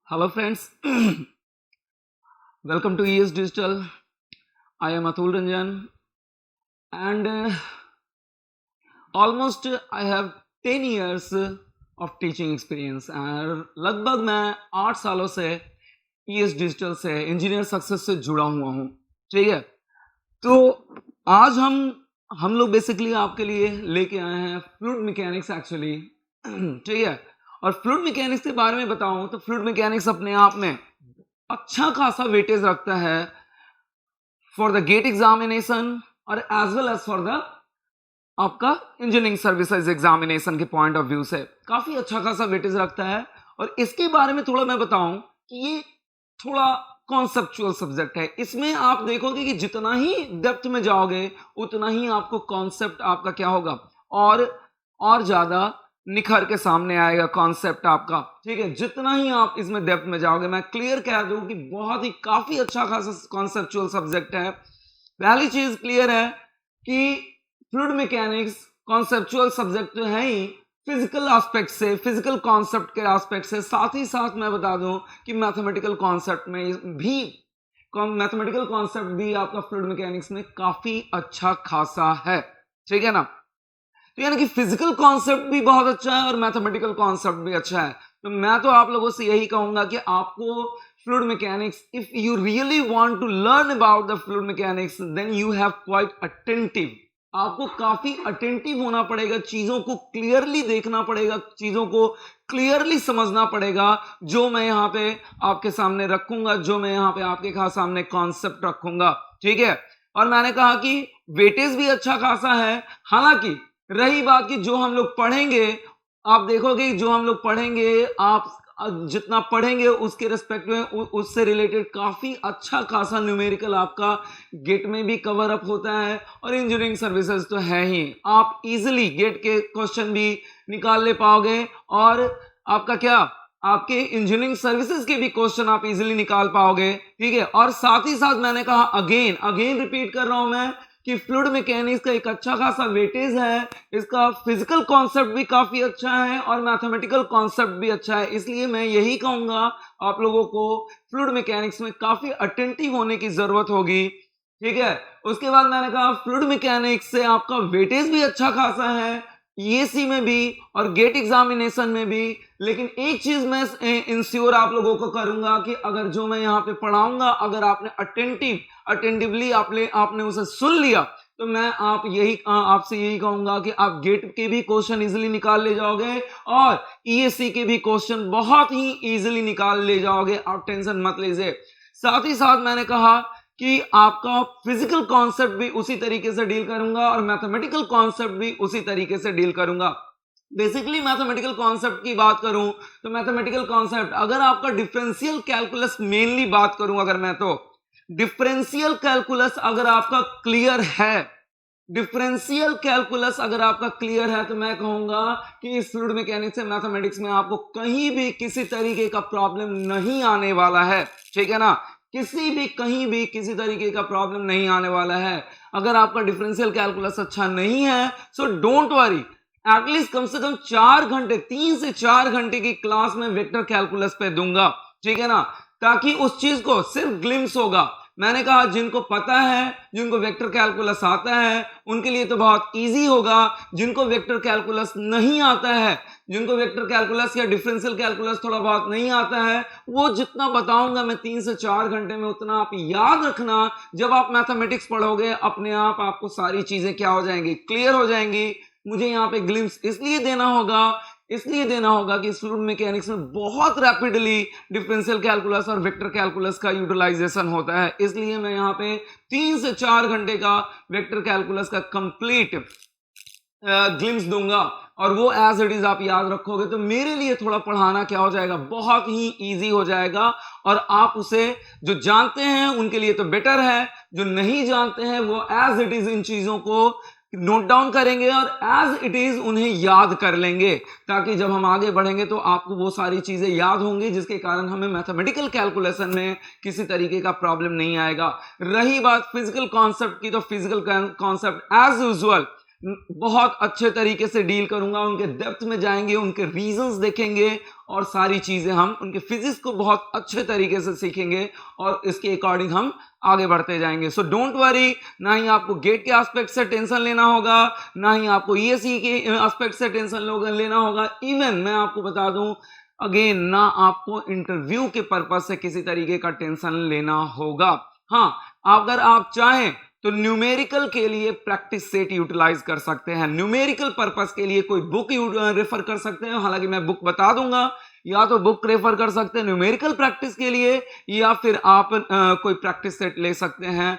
Hello friends, welcome to ES Digital. I am Atul Ranjan and almost I have 10 years of teaching experience और लगभग मैं 8 सालों से ES Digital से engineer success से जुड़ा हुआ हूँ। ठीक है, तो आज हम लोग बेसिकली आपके लिए लेके आए हैं फ्लूइड मैकेनिक्स एक्चुअली। ठीक है, और फ्लूइड मैकेनिक्स के बारे में बताऊं तो फ्लूइड मैकेनिक्स अपने आप में अच्छा खासा वेटेज रखता है फॉर द गेट एग्जामिनेशन और as well as for the आपका इंजीनियरिंग सर्विसेज एग्जामिनेशन के पॉइंट ऑफ व्यू से काफी अच्छा खासा वेटेज रखता है। और इसके बारे में थोड़ा मैं बताऊं कि ये थोड़ा कॉन्सेप्चुअल सब्जेक्ट है। इसमें आप देखोगे कि जितना ही डेप्थ में जाओगे उतना ही आपको कॉन्सेप्ट आपका क्या होगा और ज्यादा निखर के सामने आएगा कॉन्सेप्ट आपका। ठीक है, जितना ही आप इसमें डेप्थ में जाओगे, मैं क्लियर कह दूं कि बहुत ही काफी अच्छा खासा कॉन्सेप्चुअल सब्जेक्ट है। पहली चीज क्लियर है कि फ्लूइड मैकेनिक्स कॉन्सेप्चुअल सब्जेक्ट तो है ही, फिजिकल एस्पेक्ट से, फिजिकल कॉन्सेप्ट के एस्पेक्ट से, साथ ही साथ मैं बता दूं कि मैथमेटिकल कॉन्सेप्ट भी आपका फ्लूइड मैकेनिक्स में काफी अच्छा खासा है। ठीक है ना, तो यानी कि फिजिकल कॉन्सेप्ट भी बहुत अच्छा है और मैथमेटिकल कॉन्सेप्ट भी अच्छा है। तो मैं तो आप लोगों से यही कहूंगा कि आपको fluid mechanics, if you really want to learn about the fluid mechanics then you have quite attentive. आपको काफी अटेंटिव होना पड़ेगा, चीजों को क्लियरली देखना पड़ेगा, चीजों को क्लियरली समझना पड़ेगा। जो मैं यहाँ पे आपके सामने रखूंगा, जो मैं यहाँ पे आपके सामने कॉन्सेप्ट रखूंगा। ठीक है, और मैंने कहा कि वेटेज भी अच्छा खासा है। हालांकि रही बात कि जो हम लोग पढ़ेंगे, आप देखोगे जो हम लोग पढ़ेंगे, आप जितना पढ़ेंगे उसके रेस्पेक्ट में उससे रिलेटेड काफी अच्छा खासा न्यूमेरिकल आपका गेट में भी कवर अप होता है। और इंजीनियरिंग सर्विसेज तो है ही, आप इजीली गेट के क्वेश्चन भी निकाल ले पाओगे और आपका क्या, आपके इंजीनियरिंग सर्विसेज के भी क्वेश्चन आप इजीली निकाल पाओगे। ठीक है, और साथ ही साथ मैंने कहा अगेन रिपीट कर रहा हूं मैं कि फ्लूइड मैकेनिक्स का एक अच्छा खासा वेटेज है। इसका फिजिकल कॉन्सेप्ट भी काफी अच्छा है और मैथमेटिकल कॉन्सेप्ट भी अच्छा है। इसलिए मैं यही कहूंगा आप लोगों को फ्लूइड मैकेनिक्स में काफी अटेंटिव होने की जरूरत होगी। ठीक है, उसके बाद मैंने कहा फ्लूइड मैकेनिक्स से आपका वेटेज भी अच्छा खासा है ईएसी में भी और गेट एग्जामिनेशन में भी। लेकिन एक चीज मैं इंश्योर आप लोगों को करूंगा कि अगर जो मैं यहाँ पे पढ़ाऊंगा, अगर आपने अटेंटिवली आपने उसे सुन लिया तो मैं आपसे यही कहूंगा कि आप गेट के भी क्वेश्चन इजीली निकाल ले जाओगे और ईएससी के भी क्वेश्चन बहुत ही इजीली निकाल ले जाओगे। आप टेंशन मत लीजिए। साथ ही साथ मैंने कहा कि आपका फिजिकल कॉन्सेप्ट भी उसी तरीके से डील करूंगा और मैथमेटिकल कॉन्सेप्ट भी उसी तरीके से डील करूंगा। बेसिकली मैथमेटिकल कॉन्सेप्ट की बात करूं तो मैथमेटिकल कॉन्सेप्ट, अगर आपका डिफरेंशियल कैलकुलस मेनली बात करूं, अगर मैं तो डिफरेंशियल कैलकुलस अगर आपका क्लियर है, डिफरेंशियल कैलकुलस अगर आपका क्लियर है तो मैं कहूंगा कि इस फ्लूइड मैकेनिक्स से मैथमेटिक्स में आपको कहीं भी किसी तरीके का प्रॉब्लम नहीं आने वाला है। ठीक है ना, कहीं भी किसी तरीके का प्रॉब्लम नहीं आने वाला है। अगर आपका डिफरेंशियल कैलकुलस अच्छा नहीं है सो डोंट वरी, एटलीस्ट कम से कम 4 घंटे, 3 से 4 घंटे की क्लास में वेक्टर कैलकुलस पे दूंगा। ठीक है ना, ताकि उस चीज को सिर्फ ग्लिम्स होगा। मैंने कहा जिनको पता है, जिनको वेक्टर कैलकुलस आता है उनके लिए तो बहुत इजी होगा। जिनको वेक्टर कैलकुलस नहीं आता है, जिनको वेक्टर कैलकुलस या डिफरेंशियल कैलकुलस थोड़ा बहुत नहीं आता है, वो जितना बताऊंगा मैं 3 से 4 घंटे में उतना आप याद रखना। जब आप मैथमेटिक्स पढ़ोगे अपने आप आपको सारी चीजें क्या हो जाएंगी, क्लियर हो जाएंगी। मुझे यहाँ पे ग्लिम्स इसलिए देना होगा कि फ्लूइड मैकेनिक्स में बहुत रैपिडली डिफरेंशियल कैलकुलस और वेक्टर कैलकुलस का यूटिलाइजेशन होता है। इसलिए मैं यहाँ पे 3 से 4 घंटे का वेक्टर कैलकुलस का कंप्लीट ग्लिम्स दूंगा और वो एज इट इज आप याद रखोगे तो मेरे लिए थोड़ा पढ़ाना क्या हो जाएगा, बहुत ही इजी हो जाएगा। और आप उसे जो जानते हैं उनके लिए तो बेटर है, जो नहीं जानते हैं वो एज इट इज इन चीजों को नोट डाउन करेंगे और एज इट इज उन्हें याद कर लेंगे, ताकि जब हम आगे बढ़ेंगे तो आपको वो सारी चीजें याद होंगी जिसके कारण हमें मैथमेटिकल कैलकुलेशन में किसी तरीके का प्रॉब्लम नहीं आएगा। रही बात फिजिकल कॉन्सेप्ट की, तो फिजिकल कॉन्सेप्ट एज यूजुअल बहुत अच्छे तरीके से डील करूंगा, उनके डेप्थ में जाएंगे, उनके रीजंस देखेंगे और सारी चीजें हम उनके फिजिक्स को बहुत अच्छे तरीके से सीखेंगे और इसके अकॉर्डिंग हम आगे बढ़ते जाएंगे। सो डोंट वरी, ना ही आपको गेट के एस्पेक्ट से टेंशन लेना होगा, ना ही आपको ईएसई के एस्पेक्ट से टेंशन लेना होगा। इवन मैं आपको बता दूं अगेन, ना आपको इंटरव्यू के पर्पज से किसी तरीके का टेंशन लेना होगा। हाँ, अगर आप चाहें तो न्यूमेरिकल के लिए प्रैक्टिस सेट यूटिलाइज कर सकते हैं, न्यूमेरिकल पर्पस के लिए कोई बुक रेफर कर सकते हैं, हालांकि मैं बुक बता दूंगा, या तो बुक रेफर कर सकते हैं न्यूमेरिकल प्रैक्टिस के लिए, या फिर आप कोई प्रैक्टिस सेट ले सकते हैं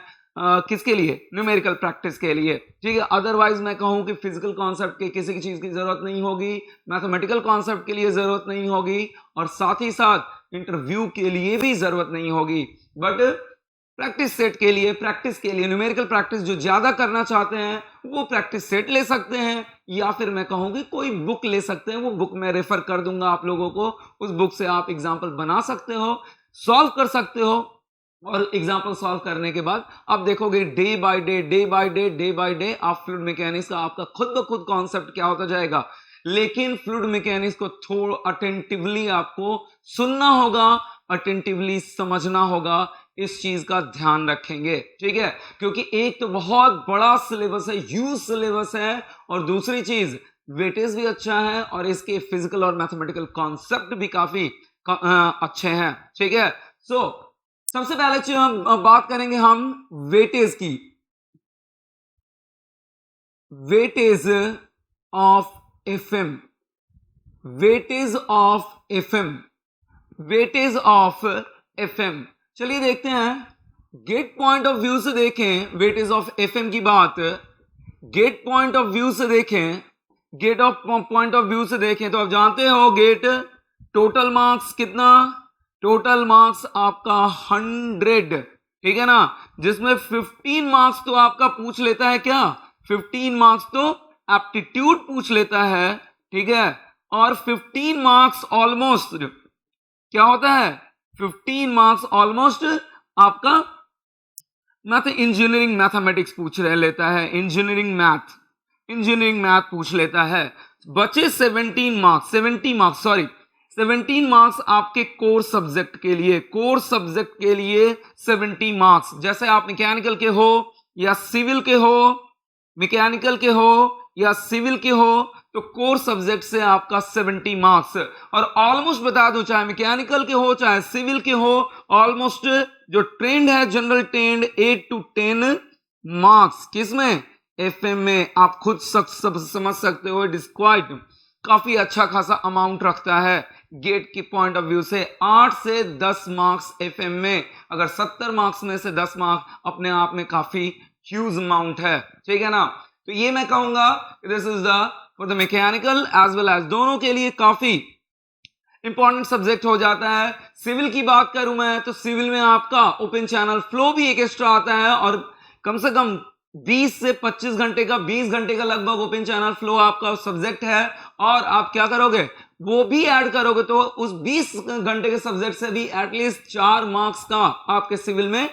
किसके लिए, न्यूमेरिकल प्रैक्टिस के लिए, ठीक है। अदरवाइज मैं कहूं कि फिजिकल कॉन्सेप्ट के किसी चीज की जरूरत नहीं होगी, मैथमेटिकल कॉन्सेप्ट के लिए जरूरत नहीं होगी, और साथ ही साथ इंटरव्यू के लिए भी जरूरत नहीं होगी। बट प्रैक्टिस सेट के लिए, प्रैक्टिस के लिए, न्यूमेरिकल प्रैक्टिस जो ज्यादा करना चाहते हैं वो प्रैक्टिस सेट ले सकते हैं, या फिर मैं कहूंगी कोई बुक ले सकते हैं। वो बुक मैं रेफर कर दूंगा आप लोगों को, उस बुक से आप एग्जाम्पल बना सकते हो, सॉल्व कर सकते हो, और एग्जाम्पल सॉल्व करने के बाद आप देखोगे day by day, day by day, day by day आप फ्लूइड मैकेनिक्स का आपका खुद ब खुद कॉन्सेप्ट क्या होता जाएगा। लेकिन फ्लूइड मैकेनिक्स को थोड़ा अटेंटिवली आपको सुनना होगा, अटेंटिवली समझना होगा, इस चीज का ध्यान रखेंगे, ठीक है। क्योंकि एक तो बहुत बड़ा सिलेबस है, ह्यूज सिलेबस है, और दूसरी चीज वेटेज भी अच्छा है, और इसके फिजिकल और मैथमेटिकल कॉन्सेप्ट भी काफी अच्छे हैं, ठीक है। सो सबसे पहले बात करेंगे हम वेटेज की, weightage of FM, weightage of FM, weightage of FM. चलिए देखते हैं, गेट पॉइंट ऑफ व्यू से देखें वेटेज ऑफ एफएम की बात, गेट पॉइंट ऑफ व्यू से देखें, GATE of point of view से देखें तो आप जानते हो गेट टोटल मार्क्स कितना, टोटल मार्क्स आपका 100, ठीक है ना, जिसमें 15 मार्क्स तो आपका पूछ लेता है क्या, 15 मार्क्स तो एप्टीट्यूड पूछ लेता है, ठीक है, और 15 मार्क्स ऑलमोस्ट क्या होता है, 15 मार्क्स ऑलमोस्ट आपका इंजीनियरिंग मैथमेटिक्स पूछ लेता है, इंजीनियरिंग मैथ पूछ लेता है। बचे 17 मार्क्स, 17 मार्क्स आपके कोर सब्जेक्ट के लिए, कोर सब्जेक्ट के लिए 70 मार्क्स। जैसे आप मैकेनिकल के हो या सिविल के हो, मैकेनिकल के हो या सिविल के हो, तो कोर सब्जेक्ट से आपका 70 मार्क्स। और ऑलमोस्ट बता दूं, चाहे मैकेनिकल के हो चाहे सिविल के हो, ऑलमोस्ट जो ट्रेंड है जनरल ट्रेंड 8 to 10 मार्क्स किसमें, एफएम में। आप खुद सब समझ सकते हो, डिस्क्वाइट काफी अच्छा खासा अमाउंट रखता है गेट की पॉइंट ऑफ व्यू से। 8 से 10 मार्क्स एफएम में, अगर 70 मार्क्स में से 10 मार्क्स अपने आप में काफी ह्यूज अमाउंट है, ठीक है ना। तो ये मैं कहूंगा this is the for the mechanical as well as, दोनों के लिए काफी इंपॉर्टेंट सब्जेक्ट हो जाता है। सिविल की बात करूं मैं तो सिविल में आपका ओपन चैनल फ्लो भी एक एक्स्ट्रा आता है, और कम से कम 20 से 25 घंटे का, 20 घंटे का लगभग ओपन चैनल फ्लो आपका सब्जेक्ट है, और आप क्या करोगे, वो भी ऐड करोगे तो उस 20 घंटे के सब्जेक्ट से भी एटलीस्ट 4 मार्क्स का आपके सिविल में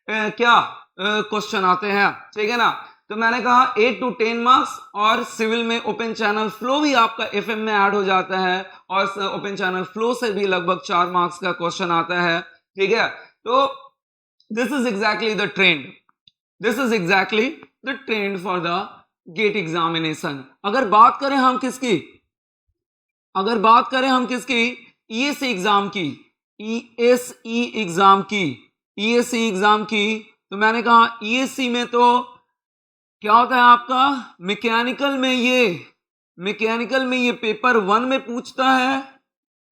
क्या क्वेश्चन आते हैं, ठीक है ना। तो मैंने कहा 8 to 10 मार्क्स, और सिविल में ओपन चैनल फ्लो भी आपका एफएम में ऐड हो जाता है, और ओपन चैनल फ्लो से भी लगभग 4 मार्क्स का क्वेश्चन आता है, ठीक है। तो this is exactly the trend, this is exactly the trend for the GATE examination. अगर बात करें हम किसकी, अगर बात करें हम किसकी, ईएसई एग्जाम की, ईएसई एग्जाम की, ईएसई एग्जाम की, तो मैंने कहा ईएसई में तो क्या होता है आपका, मैकेनिकल में ये पेपर 1 में पूछता है,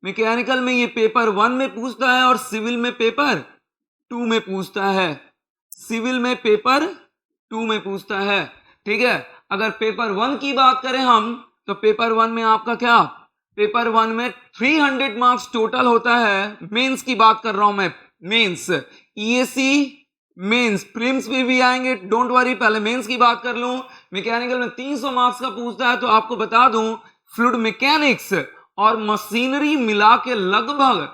मैकेनिकल में ये पेपर 1 में पूछता है, और सिविल में पेपर 2 में पूछता है, सिविल में पेपर 2 में पूछता है, ठीक है। अगर पेपर 1 की बात करें हम तो पेपर 1 में आपका क्या, पेपर 1 में 300 मार्क्स टोटल होता है। मेंस की बात कर रहा हूं मैं, मेंस, ईएसई मेंस, प्रीलिम्स में भी आएंगे, डोंट वरी, पहले मेंस की बात कर लूं। मैकेनिकल में 300 मार्क्स का पूछता है, तो आपको बता दूं फ्लूइड मैकेनिक्स और मशीनरी मिला के लगभग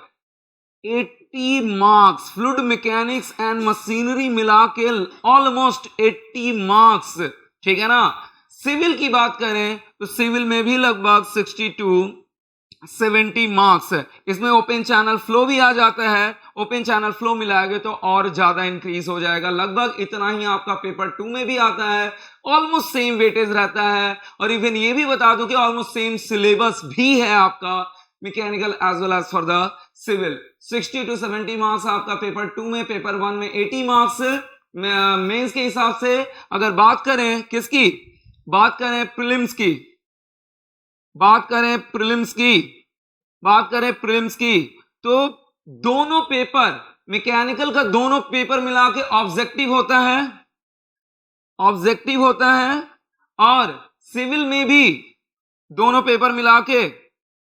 80 marks, fluid mechanics and machinery मिला के ऑलमोस्ट 80 मार्क्स, ठीक है ना। सिविल की बात करें तो सिविल में भी लगभग 60 to 70 मार्क्स है। इसमें ओपन चैनल फ्लो भी आ जाता है, ओपन चैनल फ्लो मिलाएंगे तो और ज्यादा इंक्रीज हो जाएगा। लगभग इतना ही आपका पेपर 2 में भी आता है, ऑलमोस्ट सेम वेटेज रहता है। और इवन ये भी बता दूं कि ऑलमोस्ट सेम सिलेबस भी है आपका mechanical as well as for the civil. 60 to 70 marks आपका पेपर 2 में, पेपर 1 में 80 मार्क्स। मेंस के हिसाब से अगर बात करें किसकी, बात करें प्रीलिम्स की, बात करें प्रीलिम्स की तो दोनों पेपर, मैकेनिकल का दोनों पेपर मिला के ऑब्जेक्टिव होता है, और सिविल में भी दोनों पेपर मिला के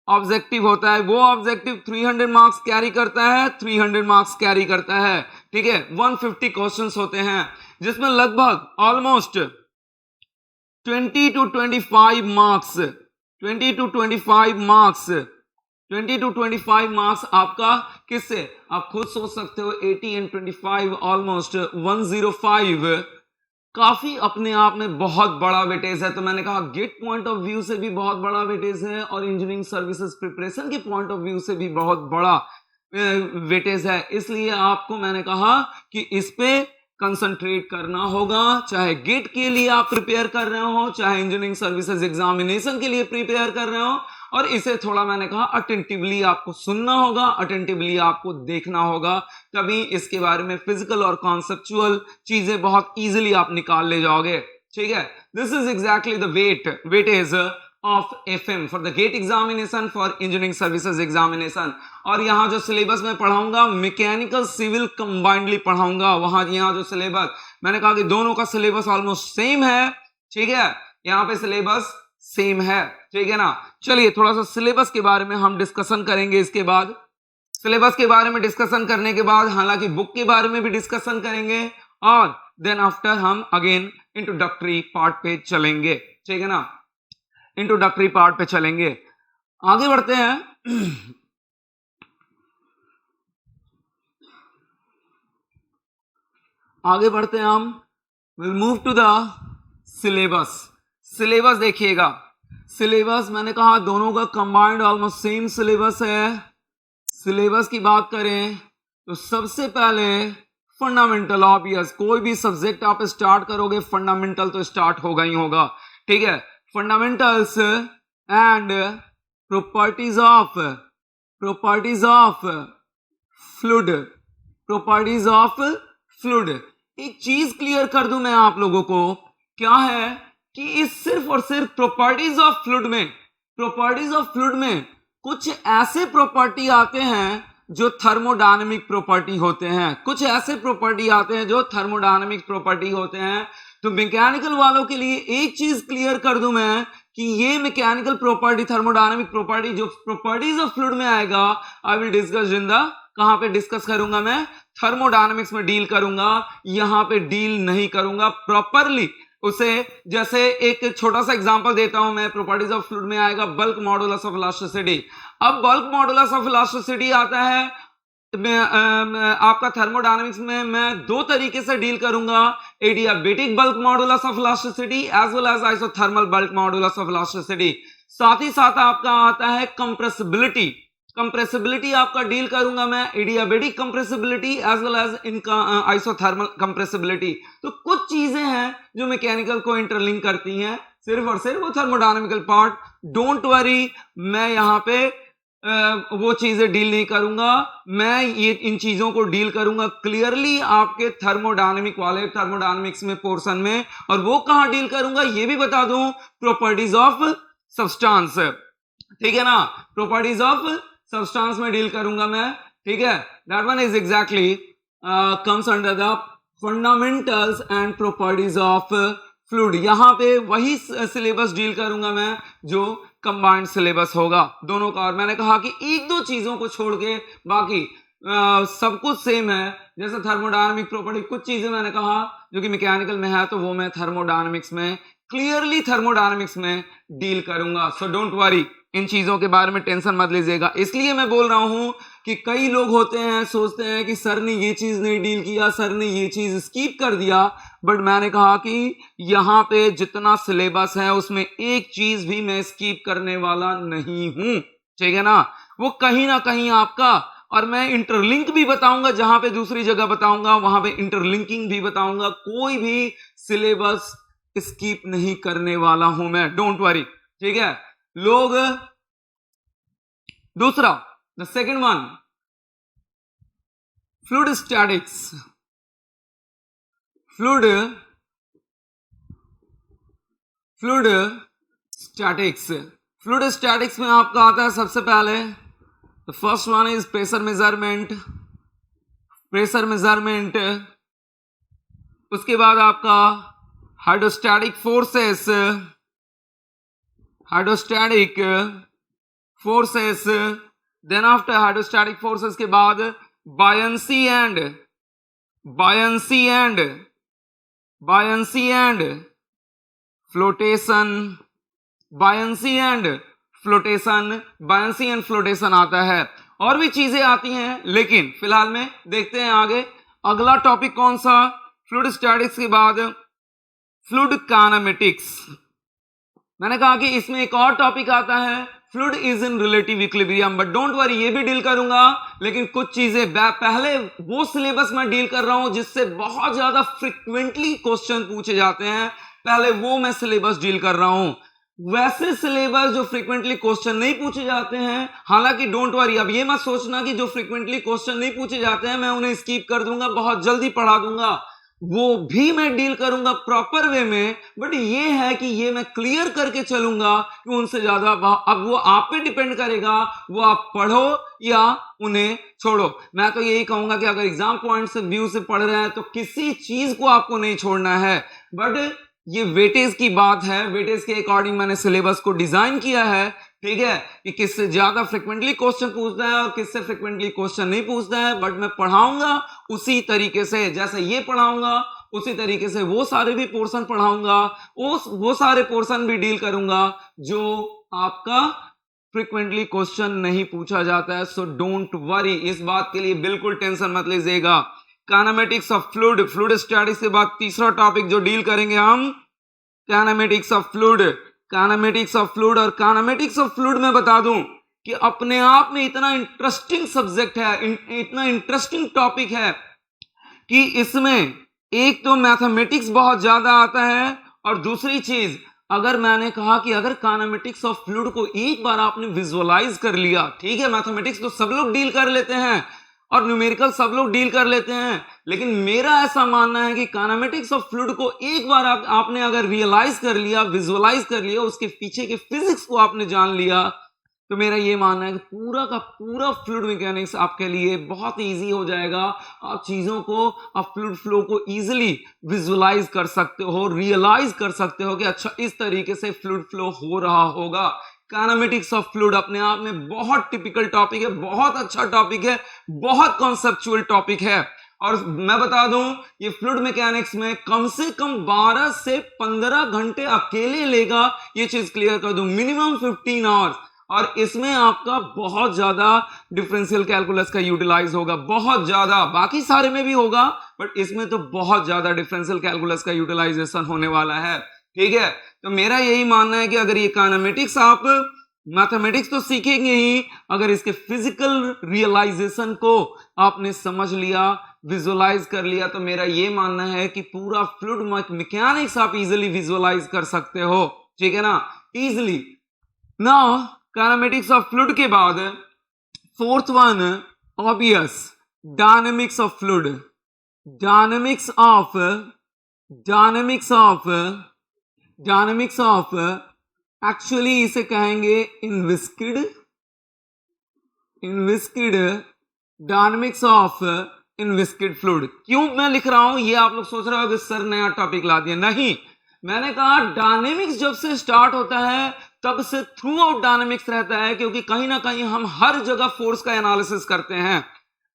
ऑब्जेक्टिव होता है। वो ऑब्जेक्टिव 300 मार्क्स कैरी करता है, 300 मार्क्स कैरी करता है, ठीक है। 150 क्वेश्चंस होते हैं जिसमें लगभग almost 20 to 25 marks, 20 to 25 marks आपका किससे, आप खुद सोच सकते हो 80 and 25 ऑलमोस्ट 105, काफी अपने आप में बहुत बड़ा वेटेज है। तो मैंने कहा गेट पॉइंट ऑफ व्यू से भी बहुत बड़ा वेटेज है और इंजीनियरिंग सर्विसेज प्रिपरेशन के पॉइंट ऑफ व्यू से भी बहुत बड़ा वेटेज है। इसलिए आपको मैंने कहा कि इस पे कंसंट्रेट करना होगा, चाहे गेट के लिए आप प्रिपेयर कर रहे हो, चाहे इंजीनियरिंग सर्विसेज एग्जामिनेशन के लिए प्रिपेयर कर रहे हो। और इसे थोड़ा मैंने कहा अटेंटिवली आपको सुनना होगा, अटेंटिवली आपको देखना होगा, तभी इसके बारे में फिजिकल और कॉन्सेप्चुअल चीजें बहुत इजीली आप निकाल ले जाओगे, ठीक है। This is exactly the weightage of FM for the GATE examination for engineering services examination. और यहाँ जो सिलेबस में पढ़ाऊंगा मैकेनिकल सिविल कंबाइंडली पढ़ाऊंगा। वहां यहाँ जो सिलेबस मैंने कहा कि दोनों का सिलेबस ऑलमोस्ट सेम है, ठीक है, यहाँ पे सिलेबस सेम है, ठीक है ना। चलिए थोड़ा सा सिलेबस के बारे में हम डिस्कशन करेंगे। इसके बाद सिलेबस के बारे में डिस्कशन करने के बाद हालांकि बुक के बारे में भी डिस्कशन करेंगे, और देन आफ्टर हम अगेन इंट्रोडक्टरी पार्ट पे चलेंगे, ठीक है ना। इंट्रोडक्टरी पार्ट पे चलेंगे, आगे बढ़ते हैं। आगे बढ़ते हैं हम, will move to the syllabus. Syllabus देखिएगा, सिलेबस मैंने कहा दोनों का कंबाइंड ऑलमोस्ट सेम सिलेबस है। सिलेबस की बात करें तो सबसे पहले फंडामेंटल, ऑब्वियस कोई भी सब्जेक्ट आप स्टार्ट करोगे फंडामेंटल तो स्टार्ट होगा ही होगा, ठीक है। Fundamentals and properties of fluid. एक चीज क्लियर कर दूं मैं आप लोगों को, क्या है कि इस सिर्फ और सिर्फ प्रॉपर्टीज ऑफ फ्लूइड में कुछ ऐसे प्रॉपर्टी आते हैं जो थर्मोडायनेमिक प्रॉपर्टी होते हैं, कुछ ऐसे प्रॉपर्टी आते हैं जो थर्मोडायनेमिक प्रॉपर्टी होते हैं। तो मैकेनिकल वालों के लिए एक चीज क्लियर कर दूं मैं कि ये मैकेनिकल प्रॉपर्टी, थर्मोडायनेमिक प्रॉपर्टी जो प्रॉपर्टीज ऑफ फ्लूइड में आएगा, I will discuss in the, कहां पे डिस्कस करूंगा मैं, थर्मोडायनेमिक्स में डील करूंगा, यहां पे डील नहीं करूंगा प्रॉपरली उसे। जैसे एक छोटा सा एग्जांपल देता हूं मैं, प्रॉपर्टीज ऑफ फ्लूइड में आएगा बल्क मॉडुलस ऑफ इलास्टिसिटी। अब बल्क मॉडुलस ऑफ इलास्टिसिटी आता है आपका थर्मोडायनेमिक्स में, मैं दो तरीके से डील करूंगा, adiabatic bulk modulus of elasticity as well as isothermal bulk modulus of elasticity. साथ ही साथ आपका आता है कंप्रेसिबिलिटी आपका डील करूंगा मैं, adiabatic compressibility as well as इनका आइसोथर्मल कंप्रेसिबिलिटी। तो कुछ चीजें हैं जो मैकेनिकल को इंटरलिंक करती हैं, सिर्फ और सिर्फ वो थर्मोडायनेमिकल पार्ट। डोंट वरी, मैं यहां पे वो चीजें डील नहीं करूंगा, मैं ये इन चीजों को डील करूंगा क्लियरली आपके थर्मोडायनेमिक वाले थर्मोडायनेमिक्स में पोर्शन में। और वो कहां डील करूंगा ये भी बता दूं, प्रॉपर्टीज ऑफ सब्सटेंस, ठीक है ना, प्रॉपर्टीज ऑफ सब्सटेंस में डील करूंगा मैं, ठीक है। That one is exactly comes under the fundamentals and properties of fluid. यहां पे वही सिलेबस डील करूंगा मैं जो कंबाइंड सिलेबस होगा दोनों का। और मैंने कहा कि एक दो चीजों को छोड़ के बाकी सब कुछ सेम है। जैसे थर्मोडायनेमिक प्रॉपर्टी, कुछ चीजें मैंने कहा जो कि मैकेनिकल में है तो वो मैं थर्मोडायनेमिक्स में, क्लियरली थर्मोडायनेमिक्स में डील करूंगा। सो डोंट वरी, इन चीजों के बारे में टेंशन मत लीजिएगा। इसलिए मैं बोल रहा हूं कि कई लोग होते हैं सोचते हैं कि सर ने ये चीज नहीं डील किया, सर ने ये चीज स्किप कर दिया, बट मैंने कहा कि यहाँ पे जितना सिलेबस है उसमें एक चीज भी मैं स्किप करने वाला नहीं हूं, ठीक है ना। वो कहीं ना कहीं आपका, और मैं इंटरलिंक भी बताऊंगा, जहां पे दूसरी जगह बताऊंगा वहां पे इंटरलिंकिंग भी बताऊंगा, कोई भी सिलेबस स्किप नहीं करने वाला हूं मैं, डोंट वरी, ठीक है लोग। दूसरा, the second one, fluid statics. Fluid statics, fluid statics में आपका आता है सबसे पहले, the first one is pressure measurement. उसके बाद आपका hydrostatic forces, then after hydrostatic forces के बाद बायंसी एंड फ्लोटेशन आता है, और भी चीजें आती हैं, लेकिन फिलहाल में देखते हैं आगे। अगला टॉपिक कौन सा, फ्लूइड स्टैटिक्स के बाद फ्लूइड काइनेमेटिक्स। मैंने कहा कि इसमें एक और टॉपिक आता है, fluid is in relative equilibrium, but don't worry ये भी डील करूंगा, लेकिन कुछ चीजें पहले वो सिलेबस में डील कर रहा हूं जिससे बहुत ज्यादा फ्रिक्वेंटली क्वेश्चन पूछे जाते हैं, पहले वो मैं सिलेबस डील कर रहा हूं। वैसे सिलेबस जो फ्रीक्वेंटली क्वेश्चन नहीं पूछे जाते हैं, हालांकि डोंट वरी, अब ये मत सोचना कि जो फ्रीक्वेंटली क्वेश्चन नहीं पूछे जाते हैं मैं उन्हें स्किप कर दूंगा, बहुत जल्दी पढ़ा दूंगा, वो भी मैं डील करूंगा प्रॉपर वे में, बट ये है कि ये मैं क्लियर करके चलूंगा कि उनसे ज्यादा, अब वो आप पे डिपेंड करेगा, वो आप पढ़ो या उन्हें छोड़ो। मैं तो यही कहूंगा कि अगर एग्जाम पॉइंट से व्यू से पढ़ रहे हैं तो किसी चीज को आपको नहीं छोड़ना है, बट ये वेटेज की बात है, वेटेज के अकॉर्डिंग मैंने सिलेबस को डिजाइन किया है, ठीक है, कि किससे ज्यादा फ्रिक्वेंटली क्वेश्चन पूछता है और किससे फ्रिक्वेंटली क्वेश्चन नहीं पूछता है, बट मैं पढ़ाऊंगा उसी तरीके से, जैसे ये पढ़ाऊंगा उसी तरीके से वो सारे भी पोर्शन पढ़ाऊंगा, वो सारे पोर्शन भी डील करूंगा जो आपका फ्रिक्वेंटली क्वेश्चन नहीं पूछा जाता है। सो डोंट वरी, इस बात के लिए बिल्कुल टेंशन मत लीजिएगा। Kinematics of fluid, fluid statics के बाद तीसरा टॉपिक जो डील करेंगे हम, काइनेमेटिक्स ऑफ फ्लूइड। और काइनेमेटिक्स ऑफ फ्लूइड में बता दूं कि अपने आप में इतना इंटरेस्टिंग सब्जेक्ट है, इतना इंटरेस्टिंग टॉपिक है कि इसमें एक तो मैथमेटिक्स बहुत ज्यादा आता है, और दूसरी चीज, अगर मैंने कहा कि अगर काइनेमेटिक्स ऑफ फ्लूइड को एक बार आपने विजुअलाइज कर लिया, ठीक है, मैथमेटिक्स तो सब लोग डील कर लेते हैं और न्यूमेरिकल सब लोग डील कर लेते हैं, लेकिन मेरा ऐसा मानना है कि काइनेमेटिक्स ऑफ फ्लूइड को एक बार आपने अगर रियलाइज कर लिया, विजुअलाइज कर लिया, उसके पीछे के फिजिक्स को आपने जान लिया, तो मेरा ये मानना है कि पूरा का पूरा फ्लूइड मैकेनिक्स आपके लिए बहुत इजी हो जाएगा। आप चीजों को, आप फ्लूइड फ्लो को इजीली विजुअलाइज कर सकते हो, रियलाइज कर सकते हो कि अच्छा इस तरीके से फ्लूइड फ्लो हो रहा होगा। काइनेमेटिक्स ऑफ फ्लूइड अपने आप में बहुत टिपिकल टॉपिक है, बहुत अच्छा टॉपिक है, बहुत कॉन्सेप्चुअल टॉपिक है, और मैं बता दूं ये फ्लूइड मैकेनिक्स में कम से कम 12 से 15 घंटे अकेले लेगा, ये चीज क्लियर कर दूं, मिनिमम 15 आवर्स, और इसमें आपका बहुत ज्यादा डिफरेंशियल कैलकुलस का यूटिलाइज होगा, बहुत ज्यादा, बाकी सारे में भी होगा बट इसमें तो बहुत ज्यादा डिफरेंशियल कैलकुलस का यूटिलाइजेशन होने वाला है, ठीक है। तो मेरा यही मानना है कि अगर ये काइनेमेटिक्स, आप मैथमेटिक्स तो सीखेंगे ही, अगर इसके फिजिकल रियलाइजेशन को आपने समझ लिया, विजुअलाइज कर लिया, तो मेरा ये मानना है कि पूरा फ्लूइड मैकेनिक्स आप इजीली विजुअलाइज कर सकते हो, ठीक है ना, easily. Now kinematics of fluid के बाद fourth one, obvious, dynamics of fluid. Dynamics of actually इसे कहेंगे इनविस्किड डायनेमिक्स ऑफ इनविस्किड फ्लूइड। क्यों मैं लिख रहा हूं ये आप लोग सोच रहे हो कि सर नया टॉपिक ला दिया, नहीं, मैंने कहा डायनेमिक्स जब से स्टार्ट होता है तब से थ्रू आउट डायनेमिक्स रहता है, क्योंकि कहीं ना कहीं हम हर जगह फोर्स का एनालिसिस करते हैं,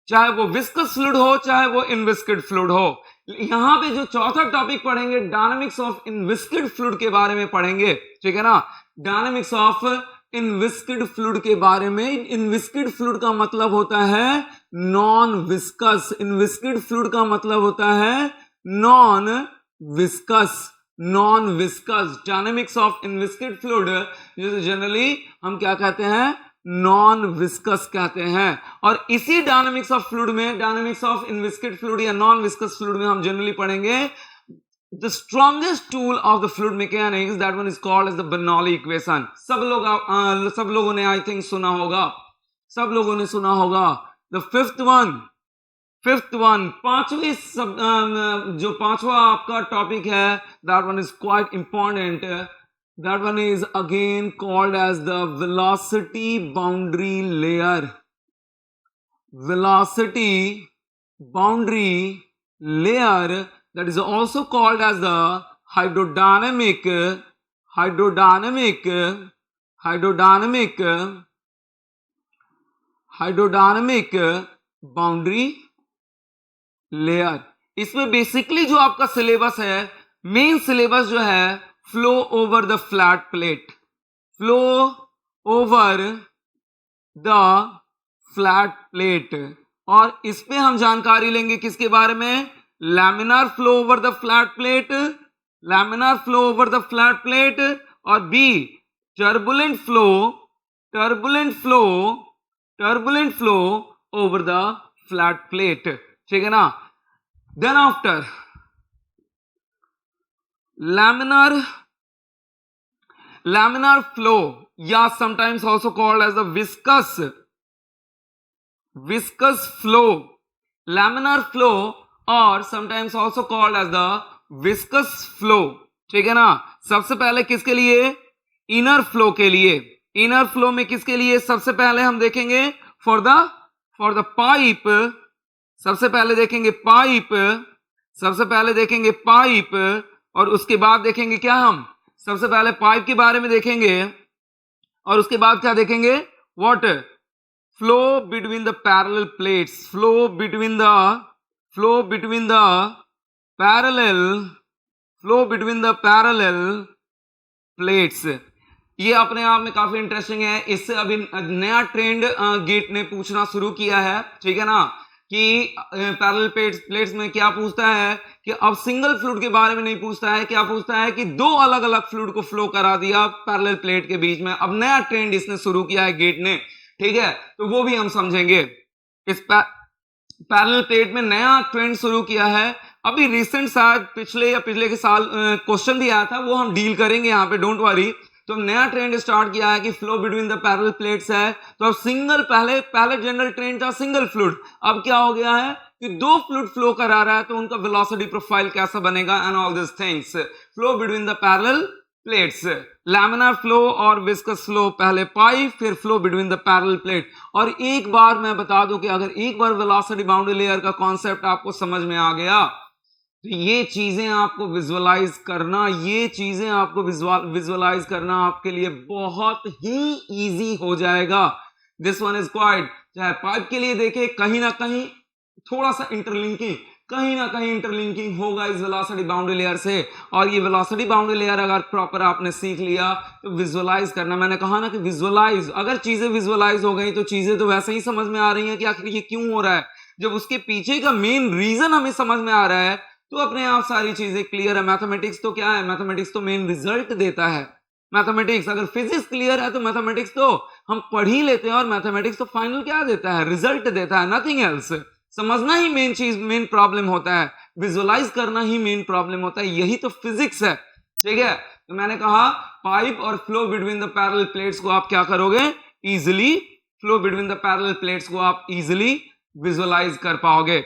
चाहे वो विस्कस फ्लूइड हो चाहे वो इनविस्किड फ्लूइड हो। यहां पे जो चौथा टॉपिक पढ़ेंगे डायनेमिक्स ऑफ इनविस्किड फ्लूइड के बारे में पढ़ेंगे, ठीक है ना, डायनेमिक्स ऑफ इनविस्किड फ्लूइड के बारे में। इनविस्किड फ्लूइड का मतलब होता है नॉन विस्कस। इनविस्किड फ्लूइड का मतलब होता है non viscous. Non viscous dynamics of inviscid fluid जिसे जनरली हम क्या कहते हैं, नॉन विस्कस कहते हैं। और इसी डायनेमिक्स ऑफ फ्लूइड में, डायनेमिक्स ऑफ इनविस्किड फ्लूइड या नॉन विस्कस फ्लूइड में हम जनरली पढ़ेंगे the strongest tool of the fluid mechanics, that one is called as the Bernoulli equation। सब लोगों ने आई थिंक सुना होगा, सब लोगों ने सुना होगा। the fifth one पांचवी जो पांचवा आपका टॉपिक है, that one is quite important, that one is again called as the velocity boundary layer। velocity boundary layer, that is also called as the hydrodynamic boundary layer. इसमें basically जो आपका syllabus है, main syllabus जो है, flow over the flat plate, flow over the flat plate. और इसमें हम जानकारी लेंगे किसके बारे में, laminar flow over the flat plate, laminar flow over the flat plate, और B turbulent flow over the flat plate. ठीक है ना। देन आफ्टर laminar flow, या sometimes also called as the viscous flow, laminar flow और sometimes also called as the viscous flow। ठीक है ना। सबसे पहले किसके लिए, इनर फ्लो के लिए। इनर फ्लो में किसके लिए सबसे पहले हम देखेंगे, फॉर द पाइप। सबसे पहले देखेंगे पाइप, और उसके बाद देखेंगे क्या, हम सबसे पहले पाइप के बारे में देखेंगे और उसके बाद क्या देखेंगे, what, flow between the parallel plates, flow between the parallel plates. ये अपने आप में काफी इंटरेस्टिंग है। इससे अभी नया ट्रेंड गेट ने पूछना शुरू किया है। ठीक है ना, कि पैरेलल प्लेट्स में क्या पूछता है कि अब सिंगल फ्लूइड के बारे में नहीं पूछता है, क्या पूछता है कि दो अलग अलग फ्लूइड को फ्लो करा दिया पैरेलल प्लेट के बीच में। अब नया ट्रेंड इसने शुरू किया है गेट ने। ठीक है, तो वो भी हम समझेंगे। इस पैरेलल प्लेट में नया ट्रेंड शुरू किया है। अभी रिसेंट शायद पिछले के साल क्वेश्चन भी आया था, वो हम डील करेंगे यहाँ पे, डोंट वरी। तो नया ट्रेंड स्टार्ट किया है कि flow between the parallel plates है। तो अब सिंगल, पहले जनरल ट्रेंड था सिंगल फ्लूइड, अब क्या हो गया है कि दो फ्लूइड फ्लो करा रहा है, तो उनका वेलोसिटी प्रोफाइल कैसा बनेगा and all this things. Flow between the parallel plates, laminar flow और विस्कस फ्लो, पहले पाइप फिर flow between the parallel plate. और एक बार मैं बता दूं कि अगर एक बार वेलोसिटी बाउंड्री लेयर का कॉन्सेप्ट आपको समझ में आ गया, तो ये चीजें आपको विजुअलाइज करना आपके लिए बहुत ही इजी हो जाएगा। दिस वन इज क्वाइट, चाहे पाइप के लिए देखे, कहीं ना कहीं थोड़ा सा इंटरलिंकिंग होगा इस वेलोसिटी बाउंड्री लेयर से। और ये वेलोसिटी बाउंड्री लेयर अगर प्रॉपर आपने सीख लिया तो विजुअलाइज करना, मैंने कहा ना कि विजुअलाइज, अगर चीजें विजुअलाइज हो गई तो चीजें तो वैसे ही समझ में आ रही हैं कि आखिर ये क्यों हो रहा है। जब उसके पीछे का मेन रीजन हमें समझ में आ रहा है तो अपने आप सारी चीजें क्लियर है। मैथमेटिक्स तो क्या है, मैथमेटिक्स तो मेन रिजल्ट देता है। मैथमेटिक्स, अगर फिजिक्स क्लियर है तो मैथमेटिक्स तो हम पढ़ ही लेते हैं, और मैथमेटिक्स तो फाइनल क्या देता है, रिजल्ट देता है, नथिंग एल्स। समझना ही मेन चीज, मेन प्रॉब्लम होता है, विजुअलाइज करना ही मेन प्रॉब्लम होता है, यही तो फिजिक्स है। ठीक है, तो मैंने कहा पाइप और flow between the parallel plates को आप क्या करोगे, easily, flow between the parallel plates को आप इजिली विजुअलाइज कर पाओगे।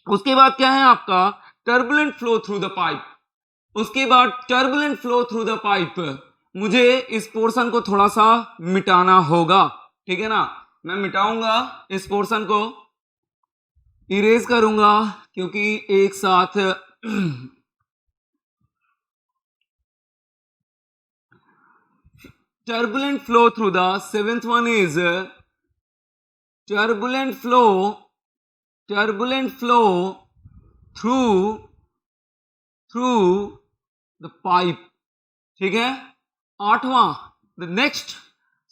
उसके बाद क्या है आपका, turbulent flow through the pipe. उसके बाद turbulent flow through the pipe, मुझे इस पोर्शन को थोड़ा सा मिटाना होगा। ठीक है ना, मैं मिटाऊंगा इस पोर्शन को, इरेज करूंगा, क्योंकि एक साथ turbulent flow through the seventh one is turbulent flow through the pipe। ठीक है, आठवां, the next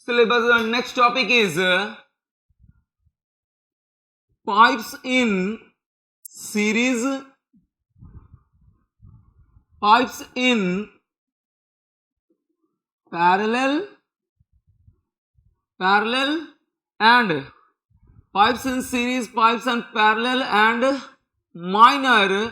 syllabus. Next topic is pipes in series, pipes in parallel and pipes in series, pipes and parallel and minor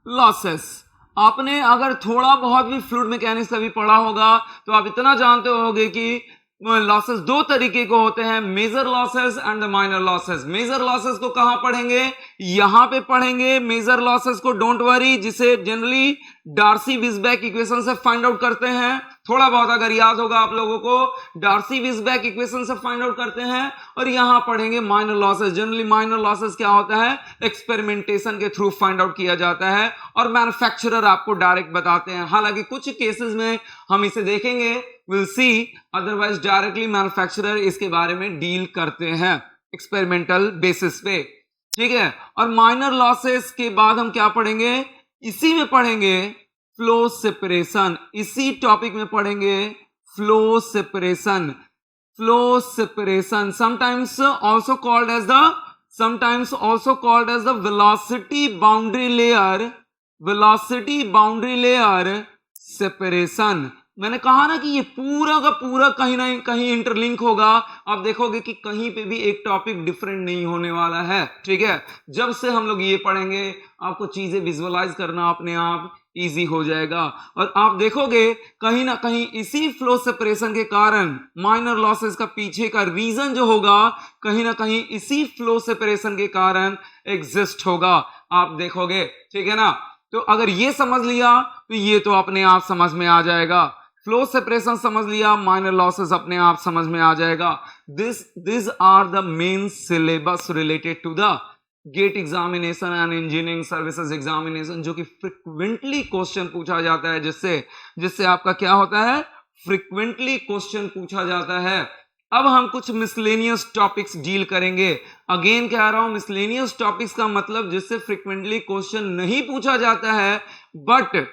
losses. आपने अगर थोड़ा बहुत भी fluid mechanics का भी पढ़ा होगा तो आप इतना जानते होंगे कि लॉसेस दो तरीके को होते हैं, major losses and the minor losses. Major losses को कहां पढ़ेंगे? यहां पे पढ़ेंगे मेजर लॉसेस को. डोंट वरी, जिसे जनरली डार्सी-विसबैक इक्वेशन से फाइंड आउट करते हैं. थोड़ा बहुत अगर याद होगा आप लोगों को, डार्सी-विसबैक इक्वेशन से फाइंड आउट करते हैं. और यहां पढ़ेंगे minor losses. Generally minor losses क्या होता है? एक्सपेरिमेंटेशन के थ्रू फाइंड आउट किया जाता है और मैन्युफैक्चरर आपको डायरेक्ट बताते हैं. हालांकि कुछ केसेस में हम इसे देखेंगे, will see, otherwise directly manufacturer इसके बारे में डील करते हैं एक्सपेरिमेंटल बेसिस पे. ठीक है. और माइनर लॉसेस के बाद हम क्या पढ़ेंगे? इसी में पढ़ेंगे फ्लो सेपरेशन. इसी टॉपिक में पढ़ेंगे flow separation. Flow separation sometimes also called as the velocity boundary layer separation. मैंने कहा ना कि ये पूरा का पूरा कहीं ना कहीं इंटरलिंक होगा. आप देखोगे कि कहीं पे भी एक टॉपिक डिफरेंट नहीं होने वाला है. ठीक है. जब से हम लोग ये पढ़ेंगे आपको चीजें विजुअलाइज करना अपने आप इजी हो जाएगा. और आप देखोगे कहीं ना कहीं इसी फ्लो सेपरेशन के कारण माइनर लॉसेस का पीछे का रीजन जो होगा कहीं ना कहीं इसी फ्लो सेपरेशन के कारण एग्जिस्ट होगा. आप देखोगे. ठीक है ना. तो अगर ये समझ लिया तो ये तो अपने आप समझ में आ जाएगा. फ्लो सेपरेशन समझ लिया, माइनर लॉसेस अपने आप समझ में आ जाएगा. This are the main syllabus related to the GATE examination and engineering services examination, जो कि फ्रिक्वेंटली क्वेश्चन पूछा जाता है. जिससे आपका क्या होता है? फ्रिक्वेंटली क्वेश्चन पूछा जाता है. अब हम कुछ मिसलेनियस टॉपिक्स डील करेंगे. अगेन कह रहा हूं, मिसलेनियस टॉपिक्स का मतलब जिससे फ्रिक्वेंटली क्वेश्चन नहीं पूछा जाता है. बट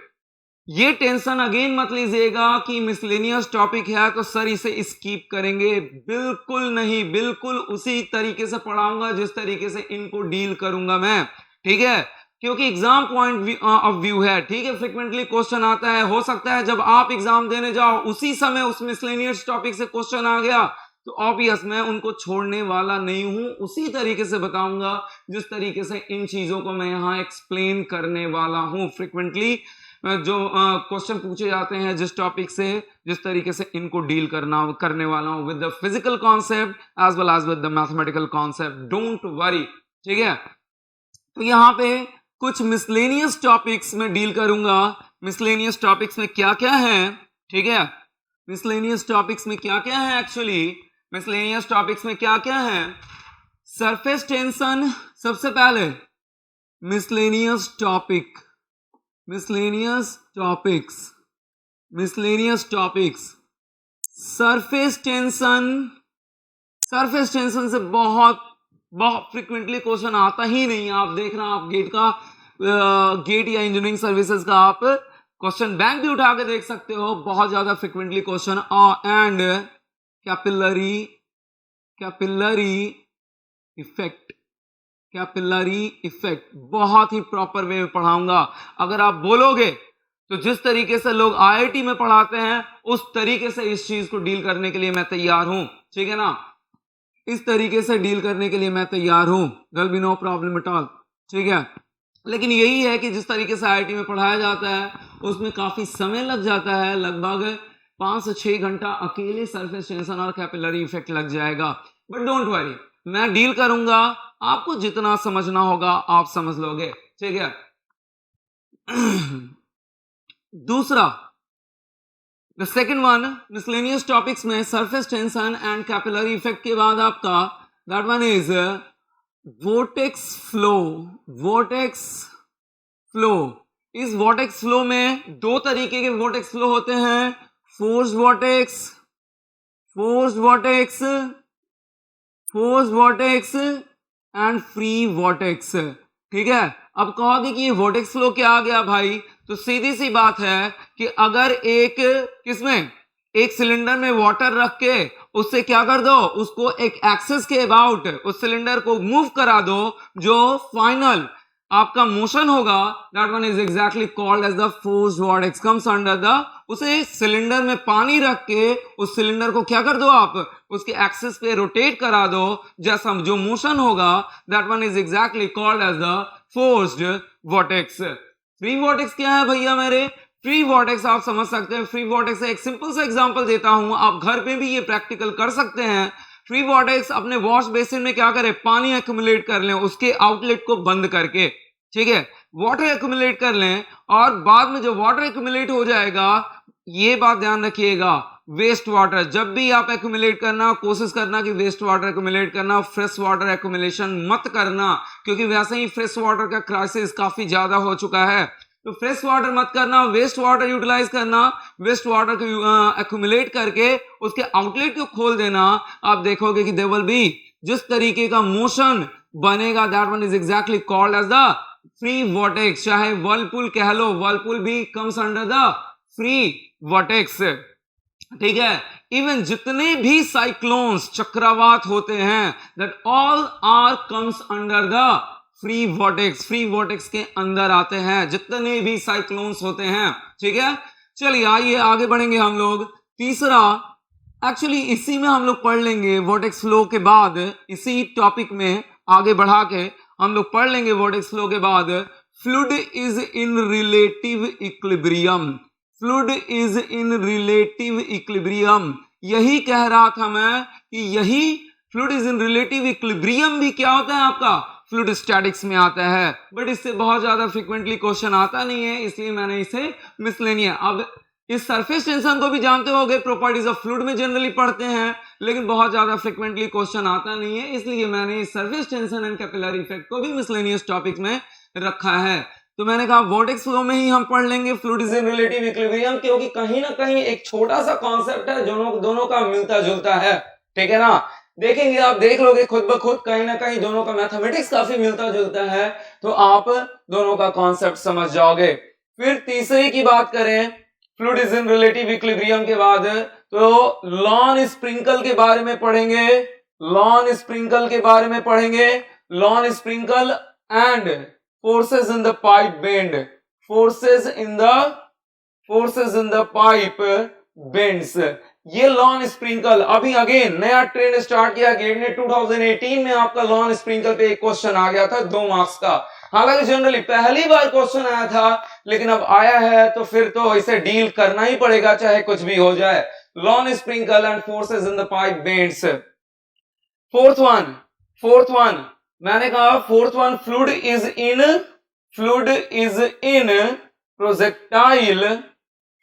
ये टेंशन अगेन मत लीजिएगा कि मिसलेनियस टॉपिक है तो सर इसे स्किप करेंगे. बिल्कुल नहीं, बिल्कुल उसी तरीके से पढ़ाऊंगा जिस तरीके से इनको डील करूंगा मैं. ठीक है. क्योंकि एग्जाम पॉइंट ऑफ व्यू है. ठीक है. फ्रिक्वेंटली क्वेश्चन आता है, हो सकता है जब आप एग्जाम देने जाओ उसी समय उस मिसलेनियस टॉपिक से क्वेश्चन आ गया तो ऑब्वियस मैं उनको छोड़ने वाला नहीं हूं. उसी तरीके से बताऊंगा जिस तरीके से इन चीजों को मैं यहां एक्सप्लेन करने वाला हूं. फ्रिक्वेंटली जो क्वेश्चन पूछे जाते हैं जिस टॉपिक से, जिस तरीके से इनको डील करने वाला हूं with the physical concept as well as with the mathematical concept. Don't worry. ठीक है. तो यहां पे कुछ मिसलेनियस टॉपिक्स में डील करूंगा. मिसलेनियस टॉपिक्स में क्या क्या है? ठीक है. मिसलेनियस टॉपिक्स में क्या क्या है? एक्चुअली मिसलेनियस टॉपिक्स में क्या क्या है? सरफेस टेंशन सबसे पहले. मिसलेनियस टॉपिक्स सरफेस टेंशन से बहुत फ्रिक्वेंटली क्वेश्चन आता ही नहीं. आप देख रहे हैं, आप गेट या इंजीनियरिंग सर्विसेज का आप क्वेश्चन बैंक भी उठा के देख सकते हो. बहुत ज्यादा frequently question. And capillary effect बहुत ही प्रॉपर वे में पढ़ाऊंगा. अगर आप बोलोगे तो जिस तरीके से लोग आईआईटी में पढ़ाते हैं उस तरीके से इस चीज को डील करने के लिए मैं तैयार हूं. ठीक है ना. इस तरीके से डील करने के लिए मैं तैयार हूं. There be no problem at all. ठीक है. लेकिन यही है कि जिस तरीके से आईआईटी में पढ़ाया जाता है उसमें काफी समय लग जाता है. लगभग 5 से 6 घंटा अकेले सरफेस टेंशन और कैपिलरी इफेक्ट लग जाएगा. बट डोंट वरी, मैं डील करूंगा. आपको जितना समझना होगा आप समझ लोगे. ठीक है. दूसरा, the second one, miscellaneous topics में surface tension and capillary effect के बाद आपका that one is vortex flow. इस वोर्टेक्स फ्लो में दो तरीके के वोर्टेक्स फ्लो होते हैं. Force vortex and free vortex. ठीक है. अब कहोगे कि ये वोर्टेक्स फ्लो क्या आ गया भाई? तो सीधी सी बात है कि अगर एक सिलेंडर में वाटर रख के उससे क्या कर दो, उसको एक एक्सिस के अबाउट उस सिलेंडर को मूव करा दो, जो फाइनल आपका मोशन होगा, that one is exactly called as the forced vortex comes under the, उसे सिलेंडर में पानी रख के उस सिलेंडर को क्या कर दो, आप उसके एक्सिस पे रोटेट करा दो, जैसा जो मोशन होगा, that one is exactly called as the forced vortex. Free vortex क्या है भैया मेरे? फ्री वॉर्टेक्स आप समझ सकते हैं, फ्री वॉर्टेक्स एक सिंपल सा एग्जांपल देता हूं, आप घर पे भी ये प्रैक्टिकल कर सकते हैं। फ्री वॉर्टेक्स अपने वॉश बेसिन में क्या करें, पानी एक्यूमुलेट कर लें उसके आउटलेट को बंद करके, ठीक है, वाटर एक्यूमुलेट कर लें, और बाद में जो वाटर एक्यूमुलेट हो जाएगा, ये बात ध्यान रखिएगा, वेस्ट वाटर जब भी आप एक्यूमुलेट करना, कोशिश करना कि वेस्ट वाटर एक्यूमुलेट करना, फ्रेश वाटर एक्यूमुलेशन मत करना, क्योंकि वैसे ही फ्रेश वाटर का क्राइसिस काफी ज्यादा हो चुका है। तो फ्रेश वाटर मत करना, वेस्ट वाटर यूटिलाइज करना, वेस्ट वाटर को एक्यूमुलेट करके उसके आउटलेट को खोल देना। आप देखोगे कि देयर विल बी जिस तरीके का मोशन बनेगा, that one is exactly called as the free vortex. चाहे वर्लपूल कह लो, वर्लपूल भी comes under the free vortex, ठीक है। इवन जितने भी साइक्लोन्स चक्रवात होते हैं, that all are comes under the free vortex, free vortex के अंदर आते हैं जितने भी साइक्लोन्स होते हैं, ठीक है। चलिए आइए आगे बढ़ेंगे हम लोग। तीसरा, एक्चुअली इसी में हम लोग पढ़ लेंगे वॉर्टेक्स फ्लो के बाद, इसी टॉपिक में आगे बढ़ा के हम लोग पढ़ लेंगे वॉर्टेक्स फ्लो के बाद, fluid is in relative equilibrium, fluid is in relative equilibrium. यही कह रहा था मैं कि यही fluid is in relative equilibrium भी क्या होता है आपका, फ्लूइड स्टैटिक्स में आता है, बट इससे बहुत ज्यादा फ्रीक्वेंटली क्वेश्चन आता नहीं है, इसलिए मैंने इसे मिसलेनियस। अब इस सरफेस टेंशन को भी जानते होगे, प्रॉपर्टीज ऑफ फ्लूइड में जनरली पढ़ते हैं, लेकिन बहुत ज्यादा फ्रीक्वेंटली क्वेश्चन आता नहीं है, इसलिए मैंने इस surface tension and capillary effect को भी मिसलेनियस टॉपिक में रखा है। तो मैंने कहा वॉर्टेक्स फ्लो में ही हम पढ़ लेंगे fluid is in relative equilibrium, क्योंकि कहीं ना कहीं एक छोटा सा कॉन्सेप्ट है जो दोनों का मिलता जुलता है, ठीक है ना। देखेंगे, आप देख लोगे खुद ब खुद, कहीं ना कहीं दोनों का मैथमेटिक्स काफी मिलता जुलता है, तो आप दोनों का कॉन्सेप्ट समझ जाओगे। फिर तीसरे की बात करें fluid is in relative equilibrium के बाद, तो लॉन स्प्रिंकल के बारे में पढ़ेंगे, लॉन स्प्रिंकल के बारे में पढ़ेंगे, lawn sprinkle and forces in the pipe bend, forces in the pipe bends, ये लॉन स्प्रिंकल। अभी अगेन नया ट्रेंड स्टार्ट किया गेट ने, 2018 में आपका लॉन स्प्रिंकल पे एक क्वेश्चन आ गया था 2 मार्क्स का, हालांकि जनरली पहली बार क्वेश्चन आया था, लेकिन अब आया है तो फिर तो इसे डील करना ही पड़ेगा चाहे कुछ भी हो जाए। Lawn sprinkle and forces in the pipe bends. Fourth one मैंने कहा, fourth one fluid is in projectile,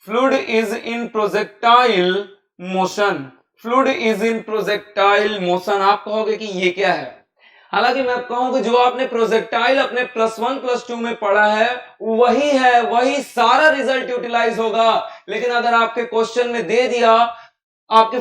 fluid is in projectile motion, fluid is in projectile motion. आप कहोगे कि ये क्या है, हालांकि मैं कहूंगा जो आपने प्रोजेक्टाइल अपने +1 +2 में पढ़ा है वही है, वही सारा रिजल्ट यूटिलाइज होगा। लेकिन अगर आपके क्वेश्चन में दे दिया, आपके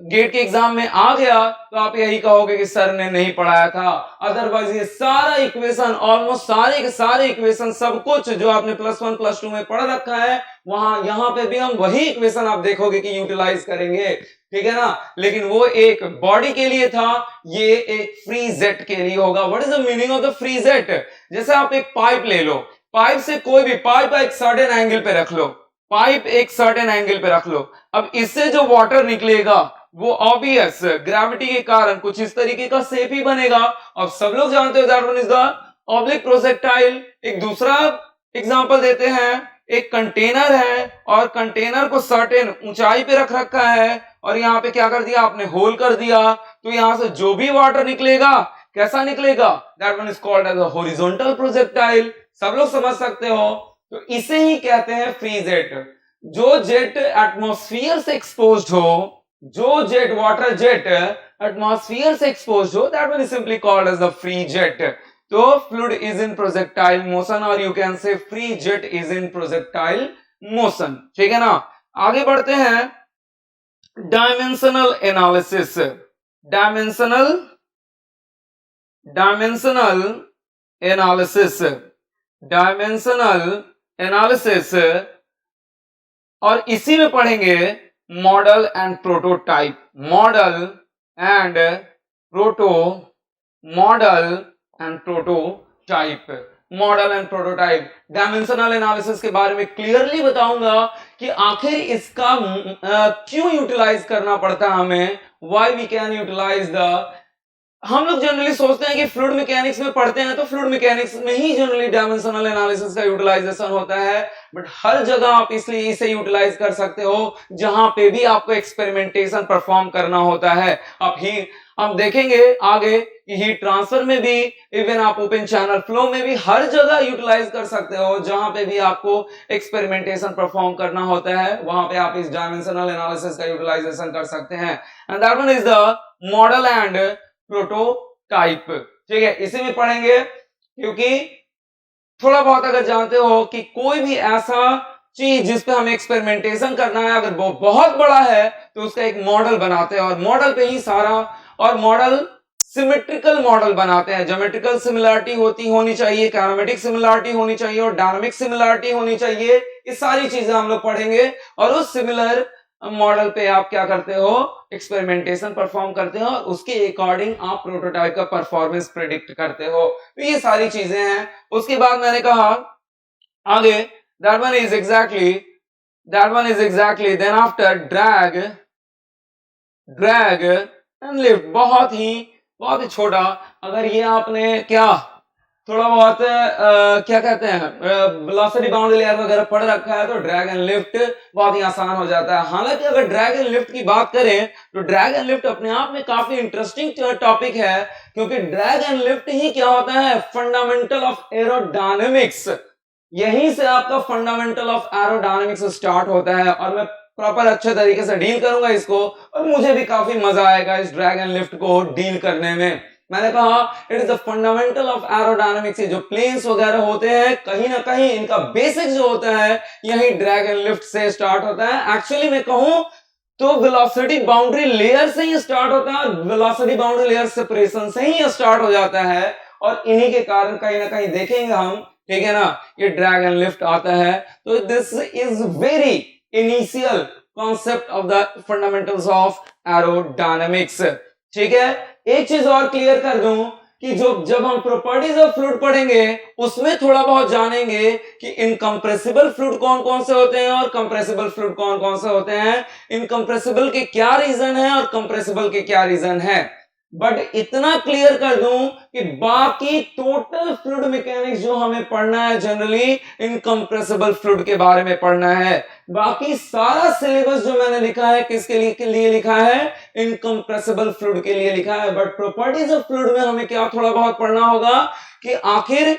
गेट के एग्जाम में आ गया, तो आप यही कहोगे कि सर ने नहीं पढ़ाया था। अदरवाइज ये सारा इक्वेशन, ऑलमोस्ट सारे के सारे इक्वेशन, सब कुछ जो आपने +1 +2 में पढ़ रखा है, वहां यहां पे भी हम वही इक्वेशन आप देखोगे कि यूटिलाइज करेंगे, ठीक है ना। लेकिन वो एक बॉडी के लिए था, ये एक फ्री जेट के लिए होगा। What is the meaning of the free jet? जैसे आप एक पाइप ले लो, पाइप से कोई भी पाइप एक सर्टेन एंगल पे रख लो, पाइप एक सर्टेन एंगल पे रख लो, अब इससे जो वाटर निकलेगा वो ऑब्वियस ग्रेविटी के कारण कुछ इस तरीके का शेप ही बनेगा। अब सब लोग जानते हो that one is the oblique projectile. एक दूसरा एग्जांपल देते हैं, एक कंटेनर है और कंटेनर को सर्टेन ऊंचाई पे रख रखा है, और यहाँ पे क्या कर दिया आपने, होल कर दिया, तो यहां से जो भी वाटर निकलेगा कैसा निकलेगा, that one is called as a horizontal projectile. सब लोग समझ सकते हो, तो इसे ही कहते हैं फ्री जेट। जो जेट एटमॉस्फेयर से एक्सपोज्ड हो, जो जेट वाटर जेट एटमॉस्फेयर से एक्सपोज्ड हो, that one is simply called as the free jet. तो fluid is in projectile motion, और you can say free jet is in projectile motion, ठीक है ना। आगे बढ़ते हैं, dimensional analysis, dimensional analysis, dimensional analysis, और इसी में पढ़ेंगे model and prototype, model and proto, model and prototype, model and prototype. Dimensional analysis के बारे में क्लियरली बताऊंगा कि आखिर इसका क्यों यूटिलाइज करना पड़ता है हमें, why we can utilize the. हम लोग जनरली सोचते हैं कि फ्लूइड मैकेनिक्स में पढ़ते हैं तो फ्लूइड मैकेनिक्स में ही जनरली डायमेंशनल एनालिसिस का यूटिलाइजेशन होता है, बट हर जगह आप इसलिए इसे यूटिलाइज कर सकते हो जहां पे भी आपको एक्सपेरिमेंटेशन परफॉर्म करना होता है। आप देखेंगे आगे कि हीट ट्रांसफर में भी, इवन आप ओपन चैनल फ्लो में भी हर जगह यूटिलाइज कर सकते हो जहां पे भी आपको एक्सपेरिमेंटेशन परफॉर्म करना होता है, वहां पे आप इस डायमेंशनल एनालिसिस का यूटिलाइजेशन कर सकते हैं। And that one is the model and prototype. ठीक है, इसे भी पढ़ेंगे क्योंकि थोड़ा बहुत अगर जानते हो कि कोई भी ऐसा चीज जिस पे हमें एक्सपेरिमेंटेशन करना है अगर वो बहुत बड़ा है तो उसका एक मॉडल बनाते हैं और मॉडल पे ही सारा, और मॉडल सिमेट्रिकल मॉडल बनाते हैं, ज्योमेट्रिकल सिमिलरिटी होनी चाहिए, काइनेमेटिक सिमिलरिटी होनी चाहिए और डायनामिक सिमिलरिटी होनी चाहिए। ये सारी चीजें हम लोग पढ़ेंगे और उस सिमिलर मॉडल पे आप क्या करते हो, एक्सपेरिमेंटेशन परफॉर्म करते हो और उसके अकॉर्डिंग आप प्रोटोटाइप का परफॉर्मेंस प्रेडिक्ट करते हो। तो ये सारी चीजें हैं। उसके बाद मैंने कहा आगे that one is exactly then after drag and lift, बहुत ही छोटा। अगर ये आपने क्या थोड़ा बहुत क्या कहते हैं वेलोसिटी बाउंड्री लेयर वगैरह पढ़ रखा है तो ड्रैग एंड लिफ्ट बहुत ही आसान हो जाता है। हालांकि अगर ड्रैग एंड लिफ्ट की बात करें तो ड्रैग एंड लिफ्ट अपने आप में काफी इंटरेस्टिंग टॉपिक है, क्योंकि ड्रैग एंड लिफ्ट ही क्या होता है, फंडामेंटल ऑफ एरोडायनेमिक्स। यहीं से आपका फंडामेंटल ऑफ एरोडायनेमिक्स स्टार्ट होता है और मैं प्रॉपर अच्छे तरीके से डील करूंगा इसको और मुझे भी काफी मजा आएगा इस ड्रैग एंड लिफ्ट को डील करने में। मैंने कहा it is the fundamental of aerodynamics. जो प्लेन्स वगैरह होते हैं कहीं ना कहीं इनका बेसिक जो होता है यही ड्रैग एंड लिफ्ट से स्टार्ट होता है। एक्चुअली मैं कहूं तो वेलोसिटी बाउंड्री लेयर से ही स्टार्ट होता है और वेलोसिटी बाउंड्री लेयर सेपरेशन से ही स्टार्ट हो जाता है और इन्हीं के कारण कहीं ना कहीं देखेंगे हम, ठीक है ना, ये ड्रैग एंड लिफ्ट आता है। तो this is very initial concept of the fundamentals of aerodynamics. ठीक है, एक चीज और क्लियर कर दूं कि जब हम प्रॉपर्टीज ऑफ फ्लूइड पढ़ेंगे उसमें थोड़ा बहुत जानेंगे कि इनकंप्रेसिबल फ्लूइड कौन कौन से होते हैं और कंप्रेसिबल फ्लूइड कौन कौन से होते हैं, इनकंप्रेसिबल के क्या रीजन है और कंप्रेसिबल के क्या रीजन है। बट इतना क्लियर कर दूं कि बाकी टोटल फ्लूइड मैकेनिक्स जो हमें पढ़ना है जनरली इनकंप्रेसिबल फ्लूइड के बारे में पढ़ना है। बाकी सारा सिलेबस जो मैंने लिखा है किसके लिए लिखा है, इनकंप्रेसिबल फ्लूइड के लिए लिखा है। बट प्रॉपर्टीज ऑफ फ्लूइड में हमें क्या थोड़ा बहुत पढ़ना होगा कि आखिर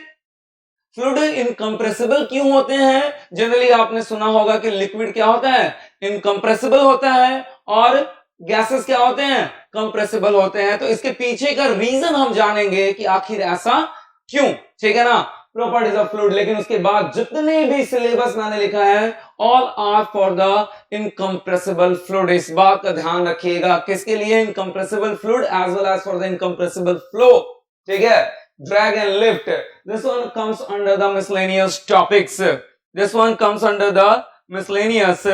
फ्लूइड इनकंप्रेसिबल क्यों होते हैं। जनरली आपने सुना होगा कि लिक्विड क्या होता है, इनकंप्रेसिबल होता है और गैसेस क्या होते हैं, कंप्रेसिबल होते हैं। तो इसके पीछे का रीजन हम जानेंगे कि आखिर ऐसा क्यों, ठीक है ना, प्रॉपर्टीज ऑफ फ्लूइड। लेकिन उसके बाद जितने भी सिलेबस मैंने लिखा है all are for the incompressible fluid. इस बात का ध्यान रखिएगा, किसके लिए, incompressible fluid as well as for the incompressible flow. ठीक है, drag and lift, this one comes under the miscellaneous topics, this one comes under the miscellaneous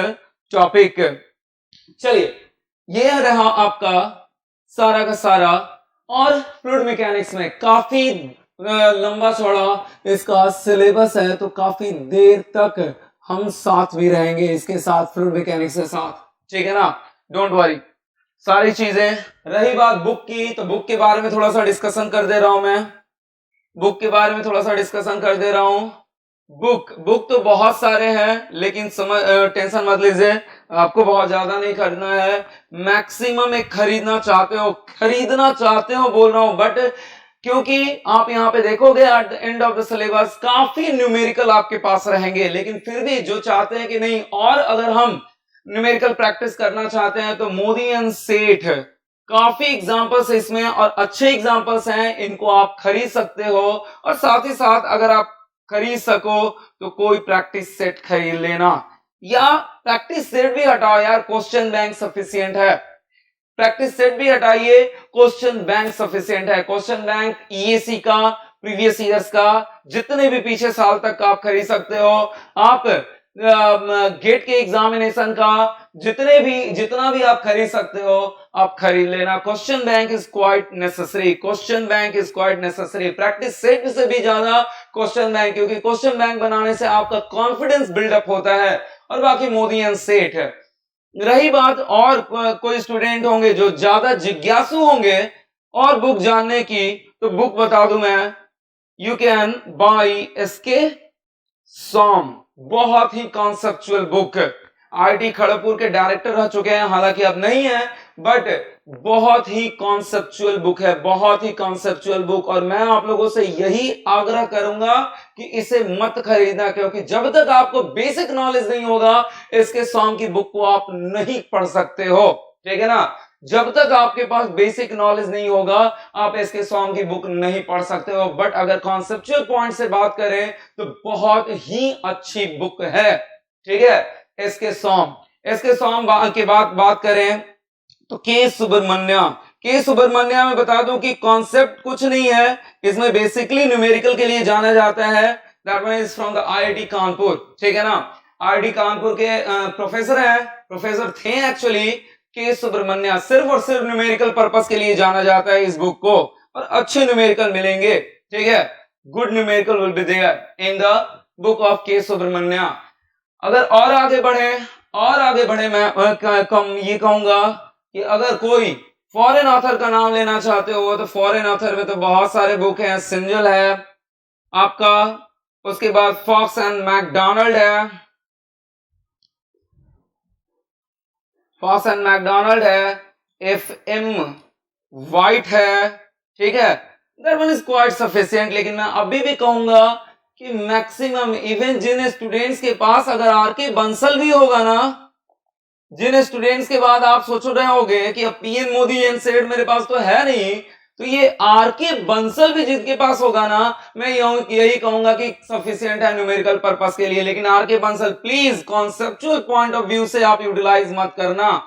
topic. चलिए, यह रहा आपका सारा का सारा, और फ्लूइड मैकेनिक्स में काफी लंबा चौड़ा इसका सिलेबस है तो काफी देर तक हम साथ भी रहेंगे इसके साथ, फ्लूइड मैकेनिक्स के साथ, ठीक है ना, डोंट वरी। सारी चीजें, रही बात बुक की तो बुक के बारे में थोड़ा सा डिस्कशन कर दे रहा हूं मैं, बुक के बारे में थोड़ा सा डिस्कशन कर दे रहा हूं। बुक तो बहुत सारे हैं लेकिन टेंशन मत लीजिए, आपको बहुत ज्यादा नहीं खरीदना है। मैक्सिमम एक खरीदना चाहते हो बोल रहा हूं, बट क्योंकि आप यहाँ पे देखोगे at the end of the syllabus काफी न्यूमेरिकल आपके पास रहेंगे, लेकिन फिर भी जो चाहते हैं कि नहीं और अगर हम न्यूमेरिकल प्रैक्टिस करना चाहते हैं तो मोदी एंड सेठ काफी एग्जांपल्स है इसमें और अच्छे एग्जांपल्स हैं, इनको आप खरीद सकते हो। और साथ ही साथ अगर आप खरीद सको तो कोई प्रैक्टिस सेट खरीद लेना, या प्रैक्टिस सेट भी हटाओ यार, क्वेश्चन बैंक सफिशिएंट है, प्रैक्टिस सेट भी हटाइए, क्वेश्चन बैंक सफिशिएंट है। क्वेश्चन बैंक ईएसी का, प्रीवियस ईयर्स का, जितने भी पीछे साल तक का आप खरीद सकते हो। आप गेट के एग्जामिनेशन का जितना भी आप खरीद सकते हो आप खरीद लेना। Question bank is quite necessary, question bank is quite necessary. Practice set से भी ज्यादा क्वेश्चन बैंक, क्योंकि क्वेश्चन बैंक बनाने से आपका कॉन्फिडेंस बिल्डअप होता है। और बाकी मोदी एंड सेठ है। रही बात और कोई स्टूडेंट होंगे जो ज्यादा जिज्ञासु होंगे और बुक जानने की, तो बुक बता दूं मैं, यू कैन बाई एसके सॉम, बहुत ही कॉन्सेप्चुअल बुक। आईटी खड़गपुर के डायरेक्टर रह चुके हैं, हालांकि अब नहीं है, बट बहुत ही कॉन्सेप्चुअल बुक है, बहुत ही कॉन्सेप्चुअल बुक। और मैं आप लोगों से यही आग्रह करूंगा कि इसे मत खरीदना, क्योंकि जब तक आपको बेसिक नॉलेज नहीं होगा इसके सॉन्ग की बुक को आप नहीं पढ़ सकते हो, ठीक है ना। जब तक आपके पास बेसिक नॉलेज नहीं होगा आप इसके सॉन्ग की बुक नहीं पढ़ सकते हो। बट अगर कॉन्सेप्चुअल पॉइंट से बात करें तो बहुत ही अच्छी बुक है, ठीक है। इसके सॉन्ग के बाद बात करें तो के सुब्रमण्या में बता दूं कि कॉन्सेप्ट कुछ नहीं है, इसमें बेसिकली न्यूमेरिकल के लिए जाना जाता है। That one is from the IIT Kanpur, ठीक है ना। आईआईटी कानपुर के प्रोफेसर थे एक्चुअली के सुब्रमण्या। सिर्फ और सिर्फ न्यूमेरिकल पर्पस के लिए जाना जाता है इस बुक को, और अच्छे न्यूमेरिकल मिलेंगे, ठीक है। Good numerical will be there in the book of K Subramanya. अगर और आगे बढ़े मैं ये कहूंगा कि अगर कोई फॉरेन ऑथर का नाम लेना चाहते हो तो फॉरेन ऑथर में तो बहुत सारे बुक हैं। सिंजल है आपका, उसके बाद फॉक्स एंड मैकडोनाल्ड है, FM वाइट है, ठीक है। That one is quite sufficient. लेकिन मैं अभी भी कहूंगा कि मैक्सिमम इवन जिन स्टूडेंट्स के पास अगर आरके बंसल भी होगा ना, जिन स्टूडेंट्स के बाद आप सोच रहे होगे कि अब पीएन मोदी एंड सेठ मेरे पास तो है नहीं, तो ये आरके बंसल भी जिनके पास होगा ना, मैं यही कहूंगा कि सफिशिएंट है न्यूमेरिकल पर्पस के लिए। लेकिन RK Bansal please conceptual point of view से आप यूटिलाइज मत करना।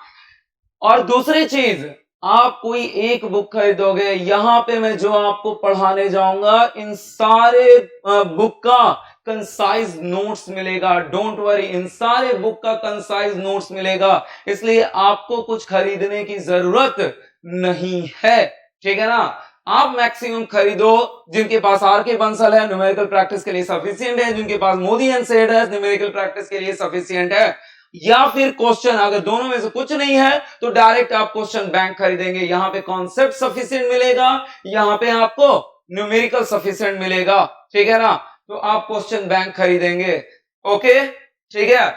और दूसरी चीज, आप कोई एक बुक खरीदोगे, यहां पे मैं जो आपको पढ़ाने जाऊंगा इन सारे बुक का कंसाइज नोट्स मिलेगा। डोंट वरी, इन सारे बुक का कंसाइज नोट्स मिलेगा, इसलिए आपको कुछ खरीदने की जरूरत नहीं है, ठीक है ना। आप मैक्सिमम खरीदो जिनके पास आरके बंसल है, न्यूमेरिकल प्रैक्टिस के लिए सफिशिएंट है, जिनके पास मोदी एंड सेठ है, न्यूमेरिकल प्रैक्टिस के लिए सफिशिएंट है। या फिर क्वेश्चन, अगर दोनों में से कुछ नहीं है तो डायरेक्ट आप क्वेश्चन बैंक खरीदेंगे। यहां पे कॉन्सेप्ट सफिशिएंट मिलेगा, यहां पे आपको न्यूमेरिकल सफिशिएंट मिलेगा, ठीक है ना। तो आप क्वेश्चन बैंक खरीदेंगे, ओके, ठीक है।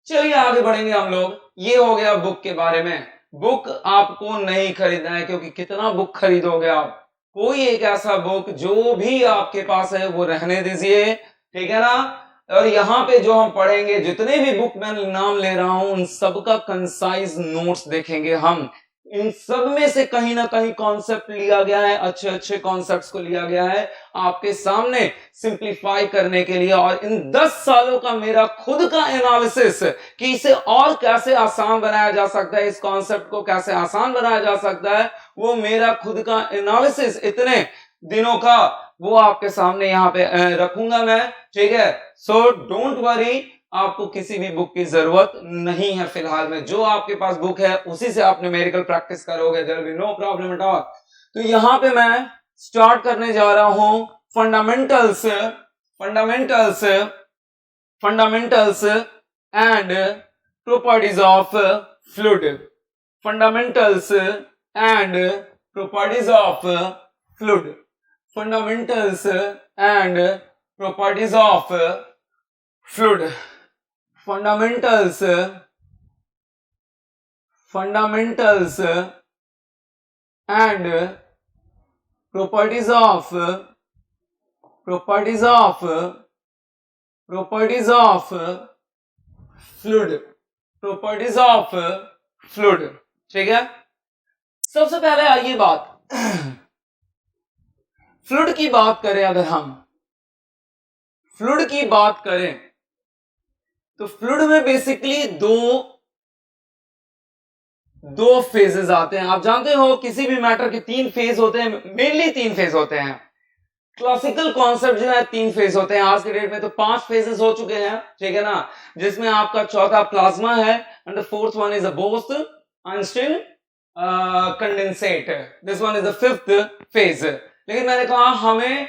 चलिए आगे बढ़ेंगे हम लोग। ये हो गया बुक के बारे में। बुक आपको नहीं खरीदना है, क्योंकि कितना बुक खरीदोगे आप। कोई एक ऐसा बुक जो भी आपके पास है वो रहने दीजिए, ठीक है ना। और यहाँ पे जो हम पढ़ेंगे, जितने भी बुक मैं नाम ले रहा हूं उन सबका कंसाइज नोट्स देखेंगे हम। इन सब में से कहीं ना कहीं कॉन्सेप्ट लिया गया है, अच्छे अच्छे कॉन्सेप्ट्स को लिया गया है आपके सामने सिंप्लीफाई करने के लिए। और इन 10 सालों का मेरा खुद का एनालिसिस कि इसे और कैसे आसान बनाया जा सकता है, इस कॉन्सेप्ट को कैसे आसान बनाया जा सकता है, वो मेरा खुद का एनालिसिस इतने दिनों का वो आपके सामने यहाँ पे रखूंगा मैं, ठीक है। सो डोंट वरी, आपको किसी भी बुक की जरूरत नहीं है फिलहाल में। जो आपके पास बुक है उसी से आप न्यूमेरिकल प्रैक्टिस करोगे, there will be no problem at all. तो यहां पे मैं स्टार्ट करने जा रहा हूं fundamentals and properties of fluid. Fundamentals and properties of fluid. Fundamentals and properties of fluid. fundamentals and properties of fluid, ठीक है। सबसे पहले आइए बात फ्लूइड की बात करें। अगर हम फ्लूइड की बात करें तो फ्लूइड में बेसिकली दो फेजेस आते हैं। आप जानते हो किसी भी मैटर के 3 फेज होते हैं, मेनली 3 फेज होते हैं। क्लासिकल कॉन्सेप्ट जो है 3 फेज होते हैं, आज के डेट में तो 5 फेजेस हो चुके हैं, ठीक है ना, जिसमें आपका चौथा प्लाज्मा है and the fourth one is a boast Einstein condensate, this one is the 5th phase. लेकिन मैंने कहा हमें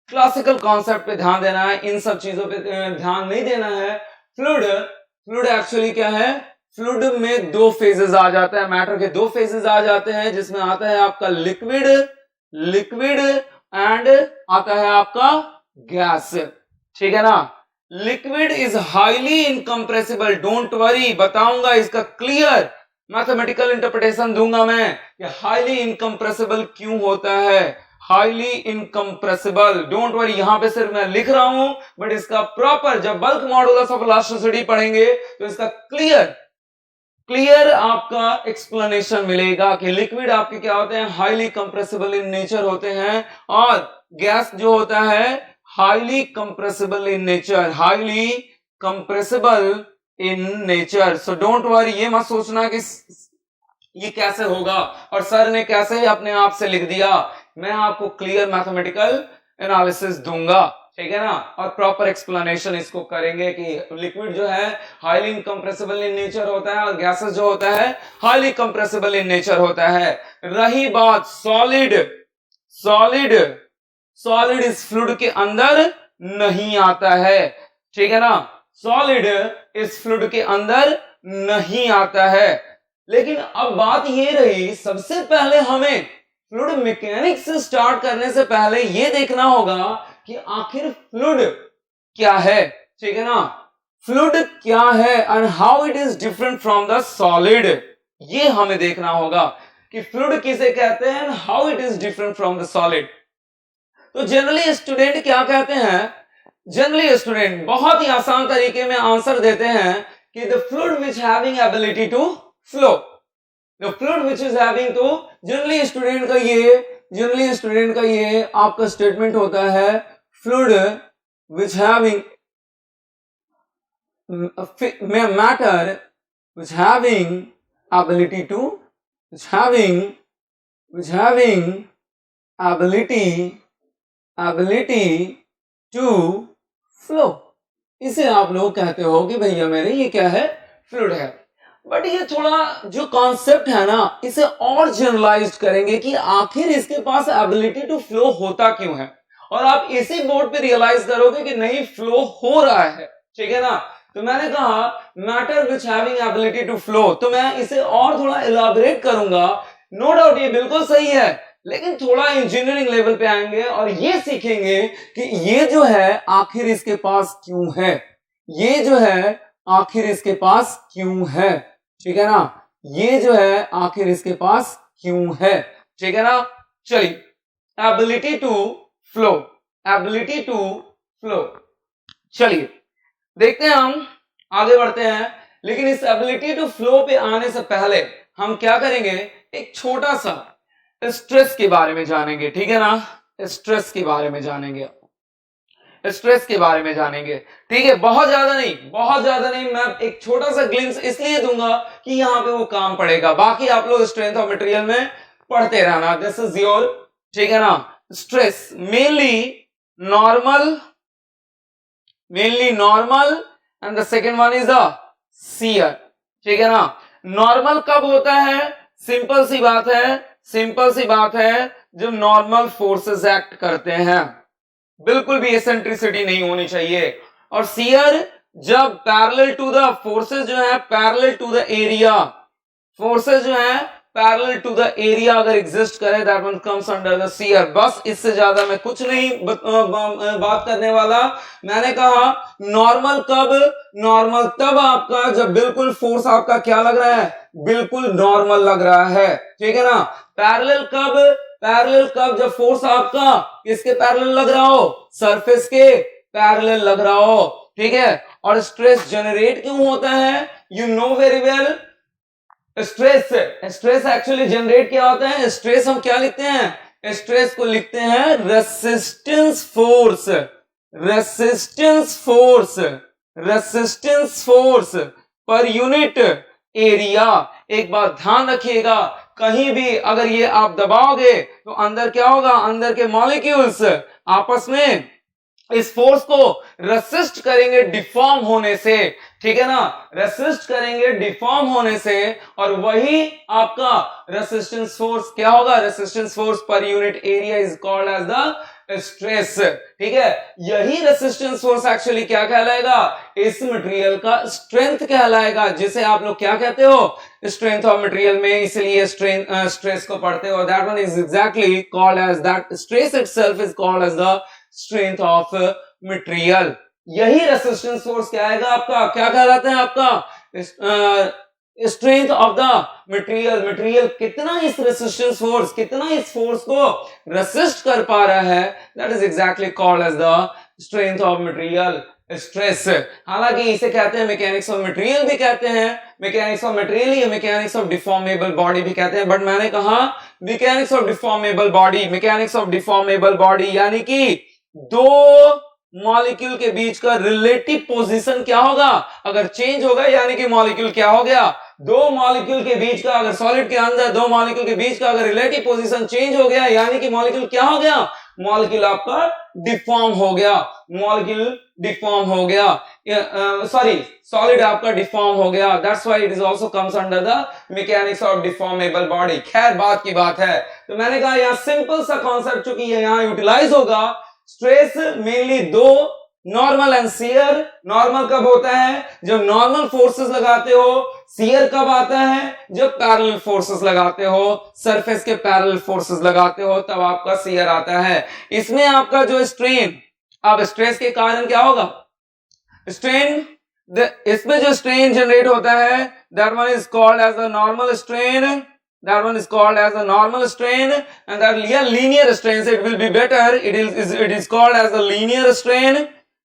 क्लासिकल कॉन्सेप्ट पे ध्यान देना है, इन सब चीजों पे ध्यान नहीं देना है। फ्लूइड एक्चुअली क्या है, फ्लूइड में 2 फेजेस आ जाते हैं, मैटर के 2 फेजेस आ जाते हैं, जिसमें आता है आपका लिक्विड एंड आता है आपका गैस, ठीक है ना। Liquid is highly incompressible, don't worry, बताऊंगा इसका क्लियर मैथमेटिकल इंटरप्रिटेशन दूंगा मैं कि हाईली इनकम्प्रेसिबल क्यों होता है, हाईली इनकम्प्रेसिबल, डोंट वरी, यहां पे सिर्फ मैं लिख रहा हूं, बट इसका प्रॉपर जब बल्क मॉडुलस ऑफ इलास्टिसिटी पढ़ेंगे तो इसका क्लियर आपका एक्सप्लेनेशन मिलेगा कि लिक्विड आपके क्या होते हैं, हाईली कंप्रेसिबल इन नेचर होते हैं, और गैस जो होता है highly compressible in nature, highly compressible in nature. So don't worry, ये मत सोचना कि ये कैसे होगा और सर ने कैसे अपने आप से लिख दिया, मैं आपको क्लियर मैथमेटिकल एनालिसिस दूंगा, ठीक है ना, और प्रॉपर एक्सप्लेनेशन इसको करेंगे कि लिक्विड जो है हाईली इनकम्प्रेसिबल इन नेचर होता है और गैसेस जो होता है हाईली कंप्रेसिबल इन नेचर होता है। रही बात सॉलिड इस फ्लूइड के अंदर नहीं आता है, ठीक है ना, सॉलिड इस फ्लूइड के अंदर नहीं आता है। लेकिन अब बात ये रही, सबसे पहले हमें फ्लूइड मैकेनिक्स से स्टार्ट करने से पहले ये देखना होगा कि आखिर फ्लूइड क्या है, ठीक है ना, फ्लूइड क्या है and how it is different from the solid, ये हमें देखना होगा कि फ्लूइड किसे कहते हैं and how it is different from the solid. तो जनरली स्टूडेंट क्या कहते हैं, जनरली स्टूडेंट बहुत ही आसान तरीके में आंसर देते हैं कि the fluid which having ability to flow, the fluid which is having, तो जनरली स्टूडेंट का ये आपका स्टेटमेंट होता है, fluid which having matter which having ability to which having ability to flow, इसे आप लोग कहते हो कि भैया मेरे ये क्या है, फ्लूइड है। बट ये थोड़ा जो कॉन्सेप्ट है ना, इसे और जनरलाइज करेंगे कि आखिर इसके पास एबिलिटी टू फ्लो होता क्यों है, और आप इसी बोर्ड पे रियलाइज करोगे कि नहीं फ्लो हो रहा है, ठीक है ना। तो मैंने कहा matter which having ability to flow, तो मैं इसे और थोड़ा इलाबोरेट करूंगा, नो डाउट ये बिल्कुल सही है, लेकिन थोड़ा इंजीनियरिंग लेवल पे आएंगे और ये सीखेंगे कि ये जो है आखिर इसके पास क्यों है, ये जो है आखिर इसके पास क्यों है, ठीक है ना, ये जो है आखिर इसके पास क्यों है, ठीक है ना। चलिए, एबिलिटी टू फ्लो, चलिए देखते हैं, हम आगे बढ़ते हैं। लेकिन इस एबिलिटी टू फ्लो पे आने से पहले हम क्या करेंगे, एक छोटा सा स्ट्रेस के बारे में जानेंगे, ठीक है ना, स्ट्रेस के बारे में जानेंगे, ठीक है, बहुत ज्यादा नहीं, मैं एक छोटा सा ग्लिम्स इसलिए दूंगा कि यहां पे वो काम पड़ेगा, बाकी आप लोग स्ट्रेंथ ऑफ मटेरियल में पढ़ते रहना, दिस इज योर, ठीक है ना। Stress mainly normal and the second one is the shear, ठीक है ना। नॉर्मल कब होता है, सिंपल सी बात है जब नॉर्मल फोर्सेस एक्ट करते हैं, बिल्कुल भी एसेंट्रिसिटी नहीं होनी चाहिए, और शियर जब पैरेलल टू द फोर्सेस जो है, parallel to the area, forces जो है पैरेलल टू द एरिया अगर एग्जिस्ट करे, that one comes under the shear. बस इससे ज्यादा मैं कुछ नहीं बात करने वाला। मैंने कहा नॉर्मल कब, नॉर्मल तब आपका जब बिल्कुल फोर्स आपका क्या लग रहा है, बिल्कुल नॉर्मल लग रहा है, ठीक है ना। पैरेलल कब, जब फोर्स आपका किसके पैरेलल लग रहा हो, सरफेस के पैरेलल लग रहा हो, ठीक है। और स्ट्रेस जनरेट क्यों होता है, you know very well, stress actually generate क्या होता है, स्ट्रेस हम क्या लिखते हैं, स्ट्रेस को लिखते हैं resistance force per unit area. एक बात ध्यान रखिएगा कहीं भी अगर ये आप दबाओगे तो अंदर क्या होगा, अंदर के मॉलिक्यूल्स आपस में इस फोर्स को रेसिस्ट करेंगे डिफॉर्म होने से, ठीक है ना, रेसिस्ट करेंगे डिफॉर्म होने से, और वही आपका रेसिस्टेंस फोर्स क्या होगा, resistance force per unit area is called as the stress, ठीक है। यही रेसिस्टेंस फोर्स एक्चुअली क्या कहलाएगा, इस मटेरियल का स्ट्रेंथ कहलाएगा, जिसे आप लोग क्या कहते हो, स्ट्रेंथ ऑफ मटेरियल में इसलिए स्ट्रेस को पढ़ते हो, that one is exactly called as that, stress itself is called as the strength of material. यही रेसिस्टेंस फोर्स क्या आएगा आपका, क्या कहलाता है आपका, strength of the material. Material कितना इस रेसिस्टेंस फोर्स, कितना इस फोर्स को रेसिस्ट कर पा रहा है, that is exactly called as the strength of material stress. हालांकि इसे कहते हैं मैकेनिक्स ऑफ मटेरियल भी कहते हैं, मैकेनिक्स ऑफ मटेरियल या मैकेनिक्स ऑफ डिफॉर्मेबल बॉडी भी कहते हैं, बट मैंने कहा mechanics of deformable body, mechanics of deformable body यानी कि दो मॉलिक्यूल के बीच का रिलेटिव पोजीशन क्या होगा, अगर चेंज होगा यानी कि मॉलिक्यूल क्या हो गया, दो मॉलिक्यूल के बीच का, अगर सॉलिड के अंदर दो मॉलिक्यूल के बीच का अगर रिलेटिव पोजीशन चेंज हो गया यानी कि मॉलिक्यूल क्या हो गया, मॉलिक्यूल आपका डिफॉर्म हो गया, मॉलिक्यूल डिफॉर्म हो गया, सॉरी सॉलिड आपका डिफॉर्म हो गया, that's why it is also comes under the mechanics of deformable body. खैर बात की बात है, तो मैंने कहा यहां सिंपल सा कॉन्सेप्ट चूंकि ये यहां यूटिलाइज होगा, स्ट्रेस मेनली दो, नॉर्मल एंड शियर। नॉर्मल कब होता है, जब नॉर्मल फोर्सेस लगाते हो, शियर कब आता है, जब पैरेलल फोर्सेस लगाते हो, सरफेस के पैरेलल फोर्सेस लगाते हो, तब आपका शियर आता है। इसमें आपका जो स्ट्रेन, अब स्ट्रेस के कारण क्या होगा, स्ट्रेन, इसमें जो स्ट्रेन जनरेट होता है, that one is called as the normal strain, that one is called as a normal strain, and that linear strain, so it will be better, it is called as a linear strain,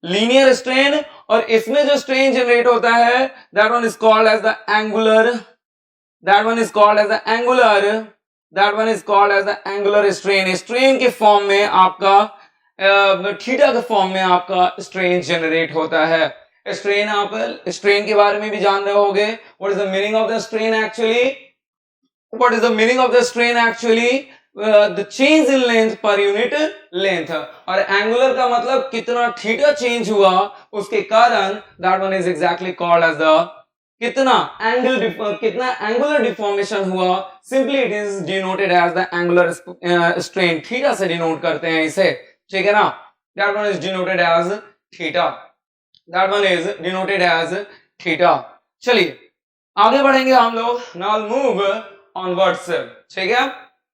linear strain। और इसमें जो strain generate होता है, that one is called as the angular, that one is called as the angular, that one is called as the angular strain। strain के form में आपका theta के form में आपका strain generate होता है। strain, आप strain के बारे में भी जान रहे होगे, what is the meaning of the strain actually, what is the meaning of the strain actually, the change in length per unit length, और angular का मतलब कितना थीटा चेंज हुआ उसके कारण, that one is exactly called as the कितना angular deformation हुआ, simply it is denoted as the angular strain, theta से डिनोट करते हैं इसे, ठीक है ना, that one is denoted as theta, that one is denoted as theta. चलिए आगे बढ़ेंगे हम लोग, now move ऑनवर्ड्स, ठीक है,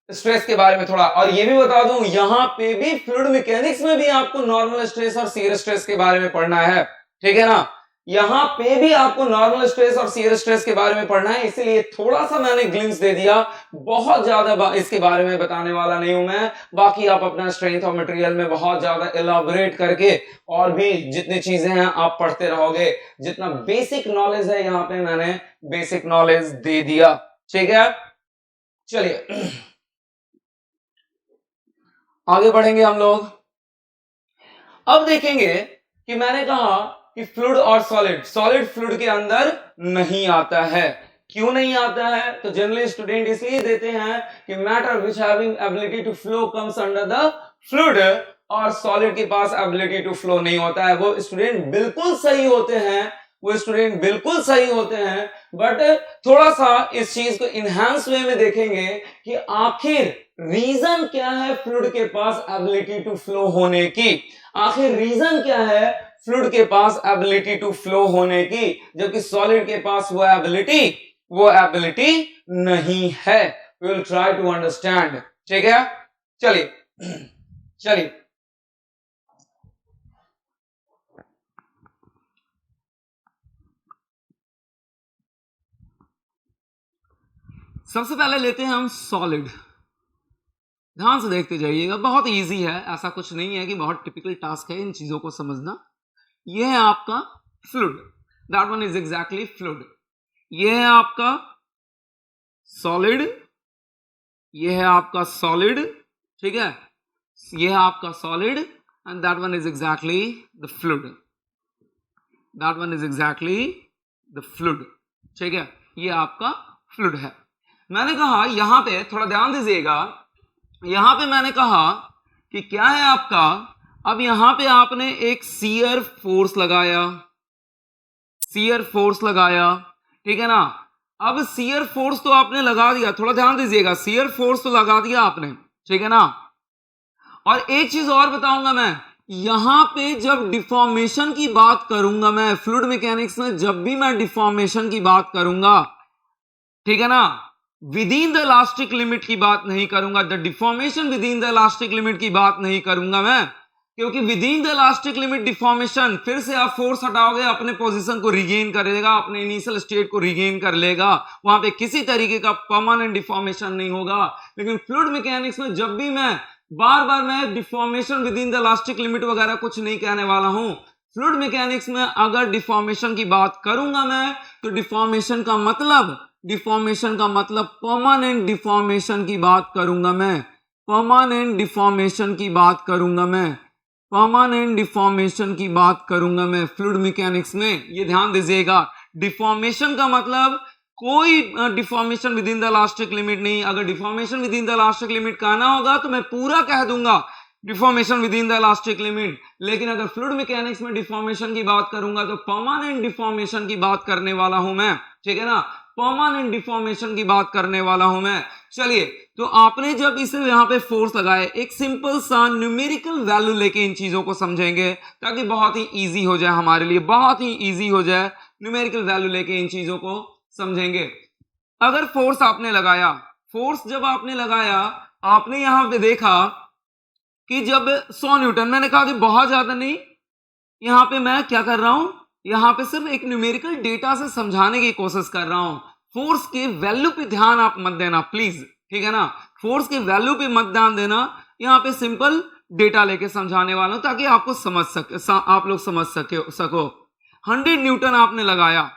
स्ट्रेस के बारे में थोड़ा, और ये भी बता दूं यहां पे भी फ्लूइड मैकेनिक्स में भी आपको नॉर्मल स्ट्रेस और शियर स्ट्रेस के बारे में पढ़ना है, ठीक है ना, यहां पे भी आपको नॉर्मल स्ट्रेस और शियर स्ट्रेस के बारे में पढ़ना है, इसीलिए थोड़ा सा मैंने ग्लिम्स दे दिया, बहुत ज्यादा इसके बारे में बताने वाला नहीं हूं मैं, बाकी आप अपना स्ट्रेंथ ऑफ मटेरियल में बहुत ज्यादा एलाबोरेट करके और भी जितनी चीजें हैं आप पढ़ते रहोगे, जितना बेसिक नॉलेज है यहाँ पे मैंने बेसिक नॉलेज दे दिया, ठीक है। चलिए आगे बढ़ेंगे हम लोग, अब देखेंगे कि मैंने कहा कि फ्लूइड और सॉलिड, सॉलिड फ्लूइड के अंदर नहीं आता है, क्यों नहीं आता है, तो जनरली स्टूडेंट इसलिए देते हैं कि matter which having ability to flow comes under the fluid, और सॉलिड के पास एबिलिटी टू फ्लो नहीं होता है। वो स्टूडेंट बिल्कुल सही होते हैं, वो स्टूडेंट बिल्कुल सही होते हैं, बट थोड़ा सा इस चीज को इनहांस वे में देखेंगे कि आखिर रीजन क्या है फ्लूइड के पास एबिलिटी टू फ्लो होने की, आखिर रीजन क्या है फ्लूइड के पास एबिलिटी टू फ्लो होने की, जबकि सॉलिड के पास वो एबिलिटी नहीं है। We will try to understand, ठीक है। चलिए सबसे पहले लेते हैं हम सॉलिड, ध्यान से देखते जाइएगा, बहुत इजी है, ऐसा कुछ नहीं है कि बहुत टिपिकल टास्क है इन चीजों को समझना। यह है आपका fluid, that one is exactly fluid. यह है आपका सॉलिड, यह है आपका सॉलिड, ठीक है, यह है आपका solid, and that one is exactly the fluid, that one is exactly the fluid, ठीक है, यह आपका फ्लूइड है। मैंने कहा यहां पे थोड़ा ध्यान दीजिएगा, यहां पे मैंने कहा कि क्या है आपका, अब यहां पे आपने एक शियर फोर्स लगाया, शियर फोर्स लगाया, ठीक है ना। अब शियर फोर्स तो आपने लगा दिया, थोड़ा ध्यान दीजिएगा, शियर फोर्स तो लगा दिया आपने, ठीक है ना। और एक चीज और बताऊंगा मैं, यहां पे जब डिफॉर्मेशन की बात करूंगा मैं फ्लूइड मैकेनिक्स में, जब भी मैं डिफॉर्मेशन की बात करूंगा, ठीक है ना, with in the elastic limit की बात नहीं करूंगा, the deformation with in the elastic limit की बात नहीं करूंगा मैं, क्योंकि with in the elastic limit deformation फिर से आप फोर्स हटाओगे, अपने पोजीशन को रिगेन करेगा, अपने इनिशियल स्टेट को रिगेन कर लेगा, वहां पे किसी तरीके का परमानेंट डिफॉर्मेशन नहीं होगा। लेकिन फ्लूइड मैकेनिक्स में जब भी मैं बार बार मैं deformation with in the elastic limit वगैरह कुछ नहीं कहने वाला हूं। फ्लूइड मैकेनिक्स में अगर डिफॉर्मेशन की बात करूंगा मैं, तो डिफॉर्मेशन का मतलब परमानेंट डिफॉर्मेशन की बात करूंगा मैं, परमानेंट डिफॉर्मेशन की बात करूंगा मैं, परमानेंट डिफॉर्मेशन की बात करूंगा मैं फ्लूइड मैकेनिक्स में। ये ध्यान दीजिएगा, डिफॉर्मेशन का मतलब कोई deformation with in the elastic limit नहीं। अगर deformation with in the elastic limit कहना होगा तो मैं पूरा कह दूंगा deformation with in the elastic limit, लेकिन अगर फ्लूइड मैकेनिक्स में डिफॉर्मेशन की बात करूंगा तो परमानेंट डिफॉर्मेशन की बात करने वाला हूं मैं, ठीक है ना, परमानेंट डिफॉर्मेशन की बात करने वाला हूं मैं। चलिए, तो आपने जब इसे यहां पे फोर्स लगाए, एक सिंपल सा न्यूमेरिकल वैल्यू लेके इन चीजों को समझेंगे ताकि बहुत ही इजी हो जाए हमारे लिए, बहुत ही इजी हो जाए, न्यूमेरिकल वैल्यू लेके इन चीजों को समझेंगे। अगर फोर्स आपने लगाया, फोर्स जब आपने लगाया, आपने यहां पे देखा कि जब 100 न्यूटन, मैंने कहा कि बहुत ज्यादा नहीं, यहां पे मैं क्या कर रहा हूं, यहां पे सिर्फ एक न्यूमेरिकल डेटा से समझाने की कोशिश कर रहा हूं। फोर्स के वैल्यू पे ध्यान आप मत देना प्लीज, ठीक है ना, फोर्स के वैल्यू पे मत ध्यान देना, यहां पे सिंपल डेटा लेके समझाने वाला हूं ताकि आपको समझ सके, आप लोग समझ सको। 100 न्यूटन आपने लगाया,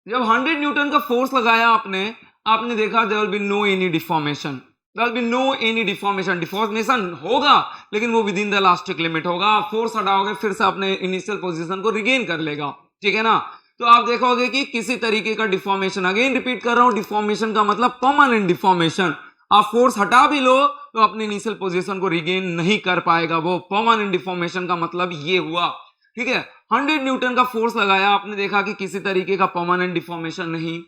जब 100 न्यूटन का फोर्स लगाया आपने देखा there will be no any deformation, there will be no any deformation. Deformation होगा लेकिन वो within the elastic limit होगा, फोर्स हटाओगे फिर से अपने इनिशियल पोजीशन को रिगेन कर लेगा, ठीक है ना। तो आप देखोगे कि किसी तरीके का डिफॉर्मेशन, अगेन रिपीट कर रहा हूं, डिफॉर्मेशन का मतलब परमानेंट डिफॉर्मेशन। आप फोर्स हटा भी लो तो अपने इनिशियल पोजीशन को रिगेन नहीं कर पाएगा, वो परमानेंट डिफॉर्मेशन का मतलब ये हुआ, ठीक है। 100 न्यूटन का फोर्स लगाया, आपने देखा कि किसी तरीके का परमानेंट डिफॉर्मेशन नहीं।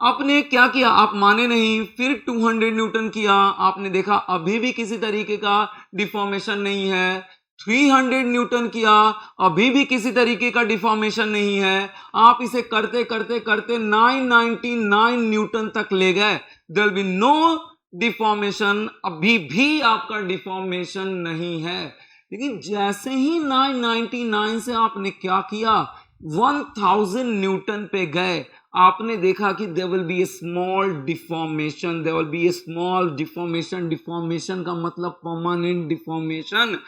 आपने क्या किया, आप माने नहीं, फिर 200 न्यूटन किया, आपने देखा अभी भी किसी तरीके का डिफॉर्मेशन नहीं है। 300 न्यूटन किया, अभी भी किसी तरीके का डिफॉर्मेशन नहीं है। आप इसे करते करते करते 999 न्यूटन तक ले गए, there will be no deformation, अभी भी आपका डिफॉर्मेशन नहीं है। लेकिन जैसे ही 999 से आपने क्या किया, 1000 न्यूटन पे गए, आपने देखा कि there will be a small deformation, there will be a small deformation. Deformation का मतलब permanent deformation.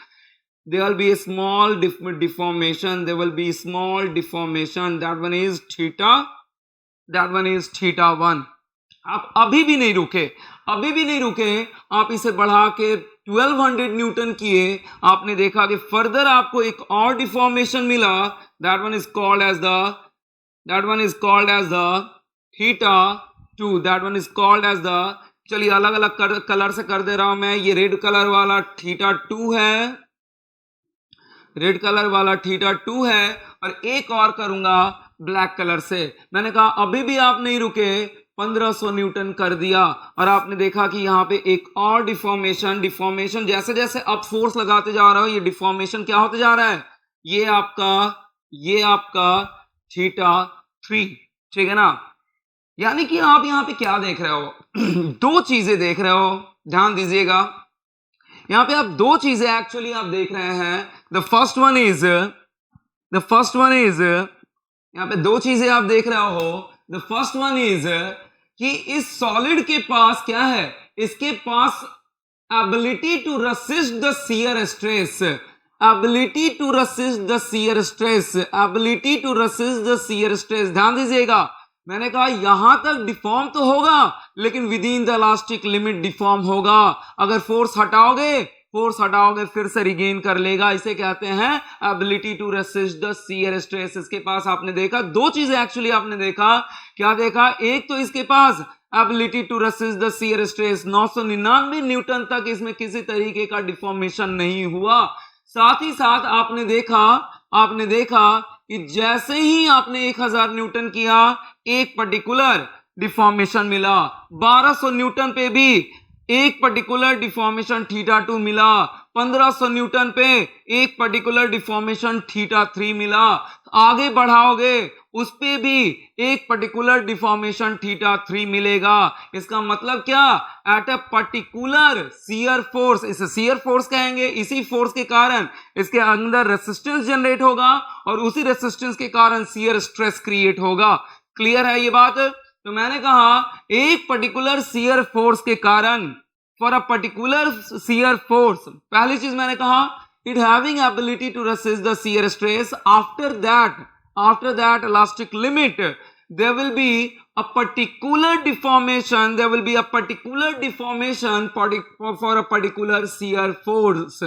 There will be a small deformation, there will be small deformation, that one is theta, that one is theta 1। आप अभी भी नहीं रुके, आप इसे बढ़ा के 1200 न्यूटन किए, आपने देखा कि फर्दर आपको एक और डिफॉर्मेशन मिला, that one is called as the theta 2, that one is called as the, चलिए अलग अलग कलर से कर दे रहा हूं मैं, ये रेड कलर वाला थीटा 2 है, रेड कलर वाला थीटा 2 है, और एक और करूंगा ब्लैक कलर से। मैंने कहा अभी भी आप नहीं रुके, 1500 न्यूटन कर दिया, और आपने देखा कि यहां पे एक और डिफॉर्मेशन जैसे जैसे आप फोर्स लगाते जा रहे हो, ये डिफॉर्मेशन क्या होते जा रहा है, ये आपका थीटा 3, ठीक है ना। यानी कि आप यहां पे क्या देख रहे हो, दो चीजें देख रहे हो, ध्यान दीजिएगा, यहां पे आप दो चीजें एक्चुअली आप देख रहे हैं। द फर्स्ट वन इज यहां पे दो चीजें आप देख रहे हो। द फर्स्ट वन इज कि इस सॉलिड के पास क्या है, इसके पास ability to resist the shear stress, ability to resist the shear stress, ability to resist the shear stress. ध्यान दीजिएगा, मैंने कहा यहां तक डिफॉर्म तो होगा लेकिन with in the elastic limit deform होगा। अगर फोर्स हटाओगे फिर से रिगेन कर लेगा, इसे कहते हैं ability to resist the shear stress. इसके पास आपने देखा दो चीजें, एक्चुअली आपने देखा, क्या देखा, एक तो इसके पास ability to resist the shear stress, 999 newton तक इसमें किसी तरीके का डिफॉर्मेशन नहीं हुआ। साथ ही साथ आपने देखा कि जैसे ही आपने 1000 न्यूटन किया एक पर्टिकुलर डिफॉर्मेशन मिला, 1200 न्यूटन पे भी एक पर्टिकुलर डिफॉर्मेशन थीटा 2 मिला, 1500 न्यूटन पे एक पर्टिकुलर डिफॉर्मेशन थीटा 3 मिला, आगे बढ़ाओगे उस पे भी एक पर्टिकुलर डिफॉर्मेशन थीटा 3 मिलेगा। इसका मतलब क्या, at a particular shear force, इसे शियर फोर्स कहेंगे, इसी फोर्स के कारण इसके अंदर रेसिस्टेंस जनरेट होगा और उसी रेसिस्टेंस के कारण शियर स्ट्रेस क्रिएट होगा। क्लियर है ये बात? तो मैंने कहा एक पर्टिकुलर शियर फोर्स के कारण, for a particular shear force, पहली चीज मैंने कहा it having ability to resist the shear stress, after that elastic limit there will be a particular deformation for a particular shear force,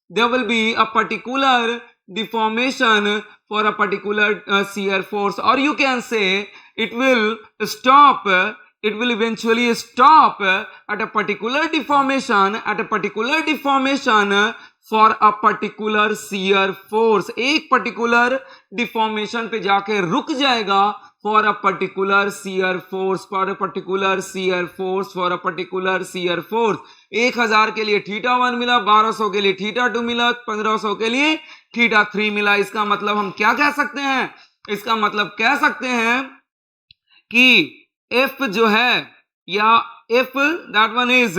there will be a particular deformation for a particular shear force, or you can say it will eventually stop at a particular deformation for a particular shear force, एक particular deformation पे जाके रुक जाएगा for a particular shear force, 1000 के लिए theta 1 मिला, 1200 के लिए थीटा 2 मिला, 1500 के लिए थीटा 3 मिला। इसका मतलब हम क्या कह सकते हैं, इसका मतलब कह सकते हैं कि F जो है, या F that one is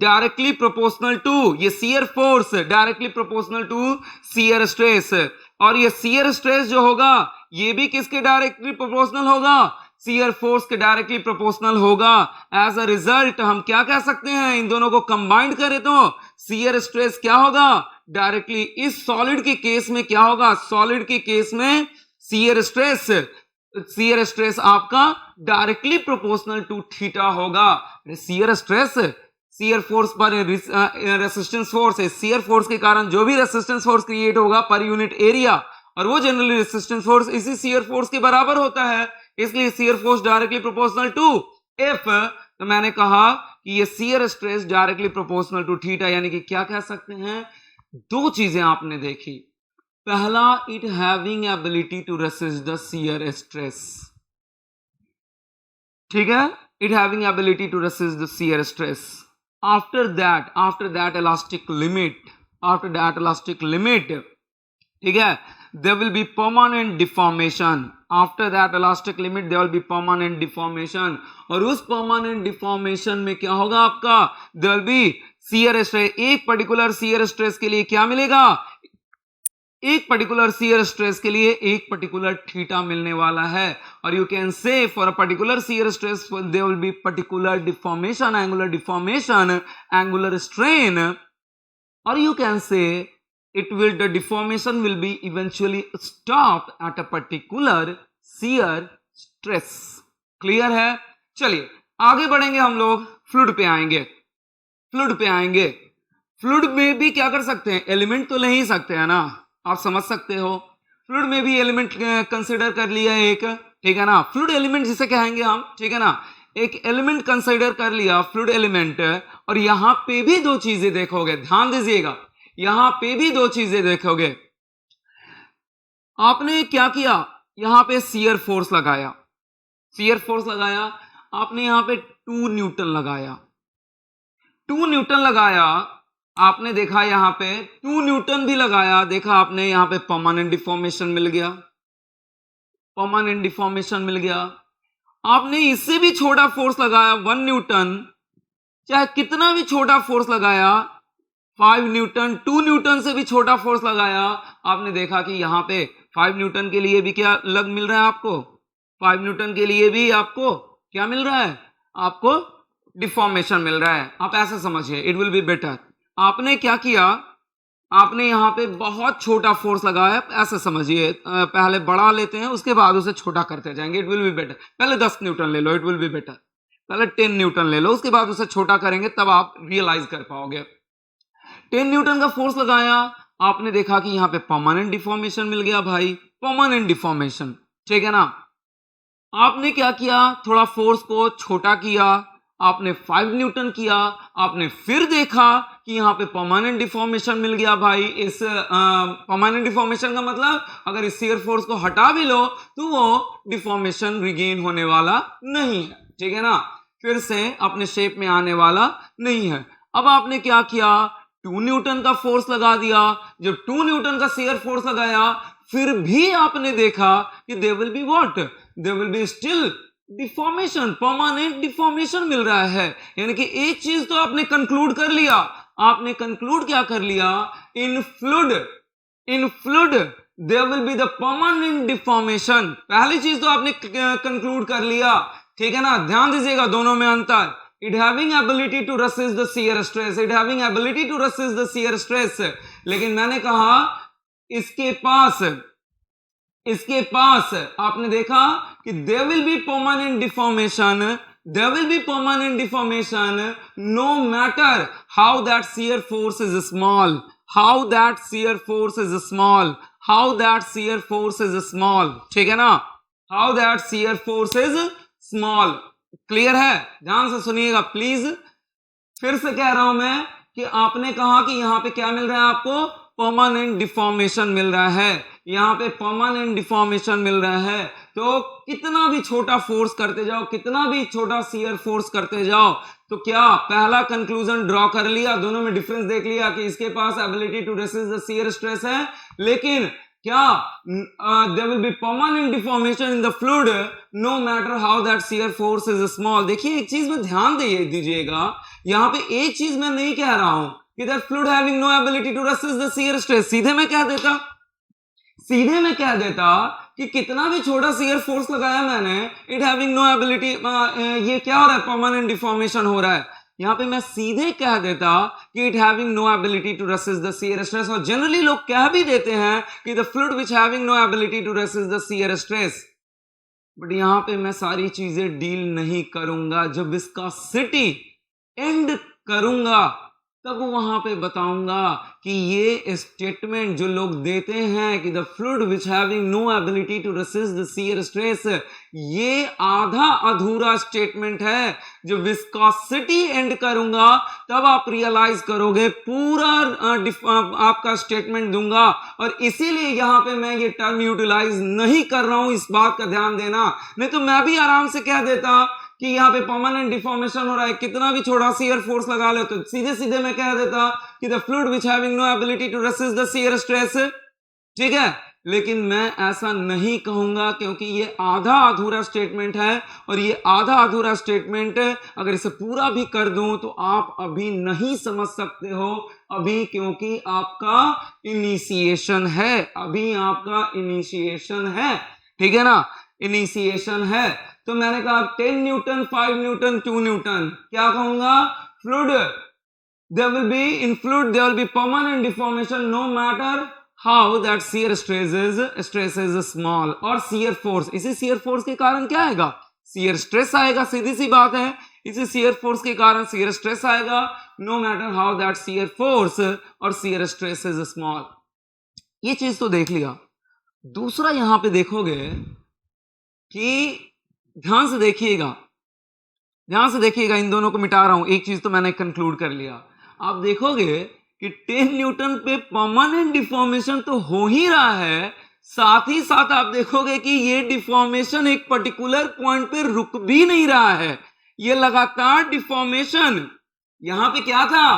directly proportional to, ये shear force directly proportional to shear stress, और ये shear stress जो होगा ये भी किसके डायरेक्टली प्रोपोर्शनल होगा, shear force के डायरेक्टली प्रोपोर्शनल होगा। एज अ रिजल्ट हम क्या कह सकते हैं, इन दोनों को कंबाइंड करें तो shear stress क्या होगा, डायरेक्टली इस सॉलिड के केस में क्या होगा, सॉलिड के केस में shear स्ट्रेस आपका डायरेक्टली प्रोपोर्शनल टू थीटा होगा। शियर स्ट्रेस शियर फोर्स पर रेसिस्टेंस फोर्स है, शियर फोर्स के कारण जो भी रेसिस्टेंस फोर्स क्रिएट होगा पर यूनिट एरिया, और वो जनरली रेसिस्टेंस फोर्स इसी शियर फोर्स के बराबर होता है, इसलिए shear force directly proportional to F. तो मैंने कहा कि ये shear stress directly proportional to theta, यानी कि क्या कह सकते हैं, दो चीजें आपने देखी, पहला it having ability to resist the shear stress, ठीक है, it having ability to resist the shear stress. After that elastic limit, ठीक है, there will be permanent deformation, after that elastic limit there will be permanent deformation, और उस permanent deformation में क्या होगा आपका, there will be shear stress, एक particular shear stress के लिए क्या मिलेगा, एक पर्टिकुलर शियर स्ट्रेस के लिए एक पर्टिकुलर थीटा मिलने वाला है, और you can say for a particular shear stress there will be particular deformation, angular deformation, angular strain, और you can say the deformation will be eventually stopped at a particular shear stress। Clear है? चलिए आगे बढ़ेंगे, हम लोग fluid पे आएंगे। Fluid में भी क्या कर सकते हैं, एलिमेंट तो ले ही सकते हैं ना, आप समझ सकते हो, फ्लूइड में भी एलिमेंट कंसीडर कर लिया एक, ठीक है ना, फ्लूइड एलिमेंट जिसे कहेंगे हम, ठीक है ना, एक एलिमेंट कंसीडर कर लिया फ्लूइड एलिमेंट, और यहां पे भी दो चीजें देखोगे, ध्यान दीजिएगा, यहां पे भी दो चीजें देखोगे। आपने क्या किया, यहां पे शियर फोर्स लगाया, आपने यहां पे 2 न्यूटन लगाया, आपने देखा यहां पे 2 न्यूटन भी लगाया, देखा आपने यहां पे परमानेंट डिफॉर्मेशन मिल गया। आपने इससे भी छोटा फोर्स लगाया 1 न्यूटन, चाहे कितना भी छोटा फोर्स लगाया, 5 न्यूटन, 2 न्यूटन से भी छोटा फोर्स लगाया, आपने देखा कि यहां पे 5 न्यूटन के लिए भी क्या मिल रहा है आपको, 5 न्यूटन के लिए भी आपको क्या मिल रहा है, आपको डिफॉर्मेशन मिल रहा है। आप ऐसा समझिए, इट विल बी बेटर। आपने क्या किया, आपने यहां पे बहुत छोटा फोर्स लगाया, ऐसा समझिए, पहले बड़ा लेते हैं उसके बाद उसे छोटा करते जाएंगे, इट विल बी बेटर। पहले 10 न्यूटन ले लो, इट विल बी बेटर, पहले 10 न्यूटन ले लो, उसके बाद उसे छोटा करेंगे तब आप रियलाइज कर पाओगे। 10 न्यूटन का फोर्स लगाया, आपने देखा कि यहां पे परमानेंट डिफॉर्मेशन मिल गया भाई, परमानेंट डिफॉर्मेशन, ठीक है ना। आपने क्या किया, थोड़ा फोर्स को छोटा किया, आपने 5 न्यूटन किया, आपने फिर देखा कि यहाँ पे परमानेंट डिफॉर्मेशन मिल गया भाई। इस परमानेंट डिफॉर्मेशन का मतलब अगर इस शियर फोर्स को हटा भी लो तो वो डिफॉर्मेशन रिगेन होने वाला नहीं है, ठीक है ना, फिर से अपने शेप में आने वाला नहीं है। अब आपने क्या किया, 2 न्यूटन का फोर्स लगा दिया। जब 2 न्यूटन का शियर फोर्स लगाया फिर भी आपने देखा कि there will be what, there will be still deformation, permanent deformation मिल रहा है। यानी कि एक चीज तो आपने कंक्लूड कर लिया। आपने कंक्लूड क्या कर लिया, in fluid there will be the permanent deformation. पहली चीज तो आपने कंक्लूड कर लिया, ठीक है ना। ध्यान दीजिएगा दोनों में अंतर। It having ability to resist the shear stress, it having ability to resist the shear stress। लेकिन मैंने कहा इसके पास आपने देखा कि there will be permanent deformation, there will be permanent deformation no matter how that shear force is small, how that shear force is small, how that shear force is small, ठीक है ना, how that shear force is small। Clear है, ध्यान से सुनिएगा please. फिर से कह रहा हूं मैं कि आपने कहा कि यहां पे क्या मिल रहा है, आपको परमानेंट डिफॉर्मेशन मिल रहा है। यहां पे परमानेंट डिफॉर्मेशन मिल रहा है तो कितना भी छोटा फोर्स करते जाओ, कितना भी छोटा शियर फोर्स करते जाओ, तो क्या पहला कंक्लूजन ड्रॉ कर लिया, दोनों में डिफरेंस देख लिया कि इसके पास ability to resist the shear stress है, लेकिन क्या there will be permanent deformation in the fluid no matter how that shear force is small। देखिए एक चीज में ध्यान दीजिएगा, यहां पे एक चीज मैं नहीं कह रहा हूं कि that fluid having no ability to resist the shear stress। सीधे मैं कह देता कि कितना भी छोटा shear force लगाया मैंने, it having no ability, ये क्या हो रहा है, परमानेंट डिफॉर्मेशन हो रहा है। यहां पे मैं सीधे कह देता कि it having no ability to resist the shear stress, और जनरली लोग कह भी देते हैं कि the fluid which having no ability to resist the shear stress. But यहां पे मैं सारी चीजें डील नहीं करूंगा, जब विस्कोसिटी एंड करूंगा तब वहां पे बताऊंगा कि ये स्टेटमेंट जो लोग देते हैं कि the fluid which having no ability to resist the shear stress, ये आधा अधूरा स्टेटमेंट है। जो विस्कोसिटी एंड करूंगा तब आप रियलाइज करोगे, पूरा आपका स्टेटमेंट दूंगा। और इसीलिए यहां पे मैं ये टर्म यूटिलाइज नहीं कर रहा हूं, इस बात का ध्यान देना। नहीं तो मैं भी आराम से कह देता कि यहाँ पे परमानेंट डिफॉर्मेशन हो रहा है, कितना भी छोटा शियर फोर्स लगा ले तो सीधे मैं कह देता कि the fluid which having no ability to resist the shear stress, ठीक है। लेकिन मैं ऐसा नहीं कहूंगा क्योंकि ये आधा अधूरा स्टेटमेंट है, और ये आधा अधूरा स्टेटमेंट अगर इसे पूरा भी कर दूं तो आप अभी नहीं समझ सकते हो, अभी क्योंकि आपका इनिशिएशन है, अभी आपका इनिशिएशन है, ठीक है ना, इनिशिएशन है। तो मैंने कहा 10 न्यूटन, 5 न्यूटन, 2 न्यूटन, क्या कहूंगा, fluid there will be permanent deformation no matter how that shear stress is small। और shear force, इसी shear force के कारण क्या आएगा, shear stress आएगा, सीधी सी बात है। इसी shear force के कारण shear stress आएगा, no matter how that shear force और shear stress is small। ये चीज तो देख लिया। दूसरा यहां पे देखोगे कि ध्यान से देखिएगा, इन दोनों को मिटा रहा हूं, एक चीज तो मैंने कंक्लूड कर लिया। आप देखोगे कि 10 न्यूटन पे परमानेंट डिफॉर्मेशन तो हो ही रहा है, साथ ही साथ आप देखोगे कि ये डिफॉर्मेशन एक पर्टिकुलर पॉइंट पे रुक भी नहीं रहा है, ये लगातार डिफॉर्मेशन। यहां पे क्या था,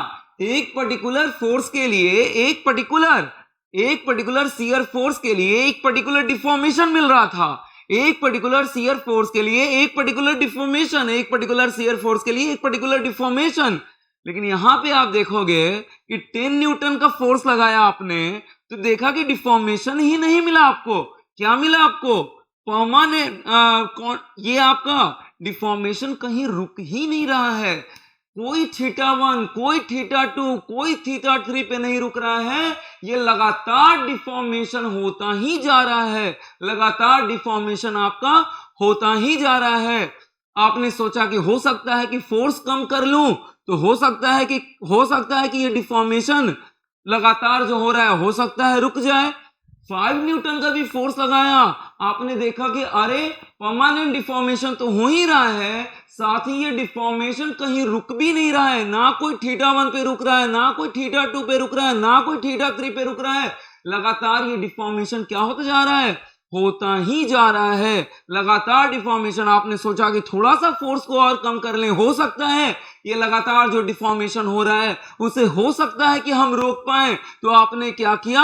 एक पर्टिकुलर फोर्स के लिए, एक पर्टिकुलर शियर फोर्स के लिए एक पर्टिकुलर डिफॉर्मेशन मिल रहा था, एक पर्टिकुलर शियर फोर्स के लिए एक पर्टिकुलर डिफॉर्मेशन, एक पर्टिकुलर शियर फोर्स के लिए एक पर्टिकुलर डिफॉर्मेशन। लेकिन यहां पे आप देखोगे कि 10 न्यूटन का फोर्स लगाया आपने तो देखा कि डिफॉर्मेशन ही नहीं मिला आपको। क्या मिला आपको, परमानेंट, ये आपका डिफॉर्मेशन कहीं रुक ही नहीं रहा है, कोई θ1, कोई θ2, कोई θ3 पे नहीं रुक रहा है, ये लगातार डिफॉर्मेशन होता ही जा रहा है, लगातार डिफॉर्मेशन आपका होता ही जा रहा है। आपने सोचा कि हो सकता है कि फोर्स कम कर लूं तो हो सकता है कि ये डिफॉर्मेशन लगातार जो हो रहा है हो सकता है रुक जाए, 5 न्यूटन का भी फोर्स लगाया, आपने देखा कि अरे परमानेंट डिफॉर्मेशन तो हो ही रहा है, साथ ही ये डिफॉर्मेशन कहीं रुक भी नहीं रहा है, ना कोई θ1 पे रुक रहा है, ना कोई θ2 पे रुक रहा है, ना कोई θ3 पे रुक रहा है। लगातार ये डिफॉर्मेशन क्या होता जा रहा है, होता ही जा रहा है, लगातार डिफॉर्मेशन। आपने सोचा कि थोड़ा सा फोर्स को और कम कर लें, हो सकता है ये लगातार जो डिफॉर्मेशन हो रहा है उसे हो सकता है कि हम रोक पाए। तो आपने क्या किया,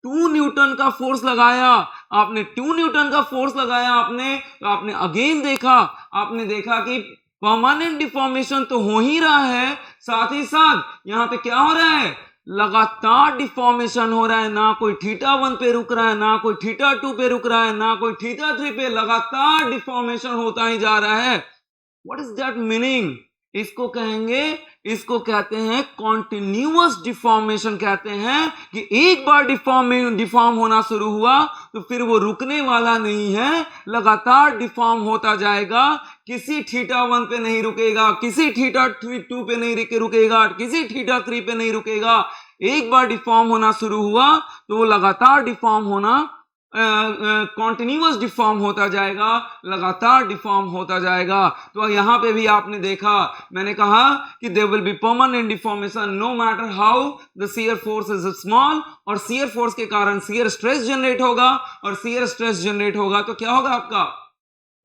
2 न्यूटन का फोर्स लगाया, आपने 2 न्यूटन का फोर्स लगाया आपने, तो आपने अगेन देखा, आपने देखा कि परमानेंट डिफॉर्मेशन तो हो ही रहा है, साथ ही साथ यहां पे क्या हो रहा है, लगातार डिफॉर्मेशन हो रहा है, ना कोई θ1 पे रुक रहा है, ना कोई θ2 पे रुक रहा है, ना कोई θ3 पे, लगातार डिफॉर्मेशन होता ही जा रहा है। व्हाट इज दैट मीनिंग, इसको कहेंगे, इसको कहते हैं कॉन्टिन्यूअस डिफॉर्मेशन। कहते हैं कि एक बार डिफॉर्म होना शुरू हुआ तो फिर वो रुकने वाला नहीं है, लगातार डिफॉर्म होता जाएगा, किसी θ1 पे नहीं रुकेगा, किसी θ2 पे नहीं रुकेगा, किसी θ3 पे नहीं रुकेगा। एक बार डिफॉर्म होना शुरू हुआ तो वो लगातार डिफॉर्म होना, कॉन्टिन्यूअस डिफॉर्म होता जाएगा, लगातार डिफॉर्म होता जाएगा। तो यहां पे भी आपने देखा, मैंने कहा कि there will be permanent deformation no matter how the shear force is small, और शियर फोर्स के कारण शियर स्ट्रेस जनरेट होगा, और शियर स्ट्रेस जनरेट होगा तो क्या होगा आपका,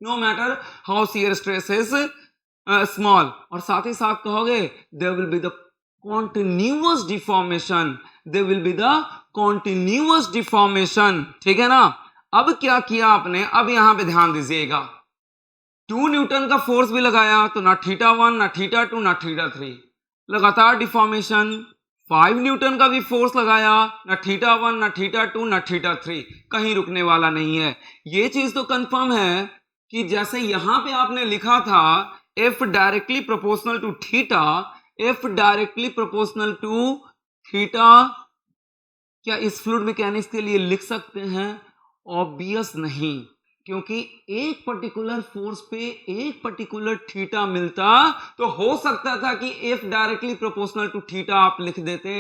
no matter how shear stress is small. और साथ ही साथ कहोगे there will be the continuous deformation, there will be the continuous deformation, ठीक है ना। अब क्या किया आपने, अब यहां पे ध्यान दीजिएगा, 2 न्यूटन का फोर्स भी लगाया तो ना θ1 ना θ2 ना θ3, लगातार डिफॉर्मेशन। 5 न्यूटन का भी फोर्स लगाया, ना θ1 ना θ2 ना θ3, कहीं रुकने वाला नहीं है। ये चीज तो कंफर्म है कि जैसे यहां पे आपने लिखा था F directly proportional to theta, F directly proportional to theta, क्या इस फ्लूइड मैकेनिक्स के लिए लिख सकते हैं? ऑब्वियस नहीं, क्योंकि एक पर्टिकुलर फोर्स पे एक पर्टिकुलर थीटा मिलता तो हो सकता था कि F directly proportional to theta आप लिख देते।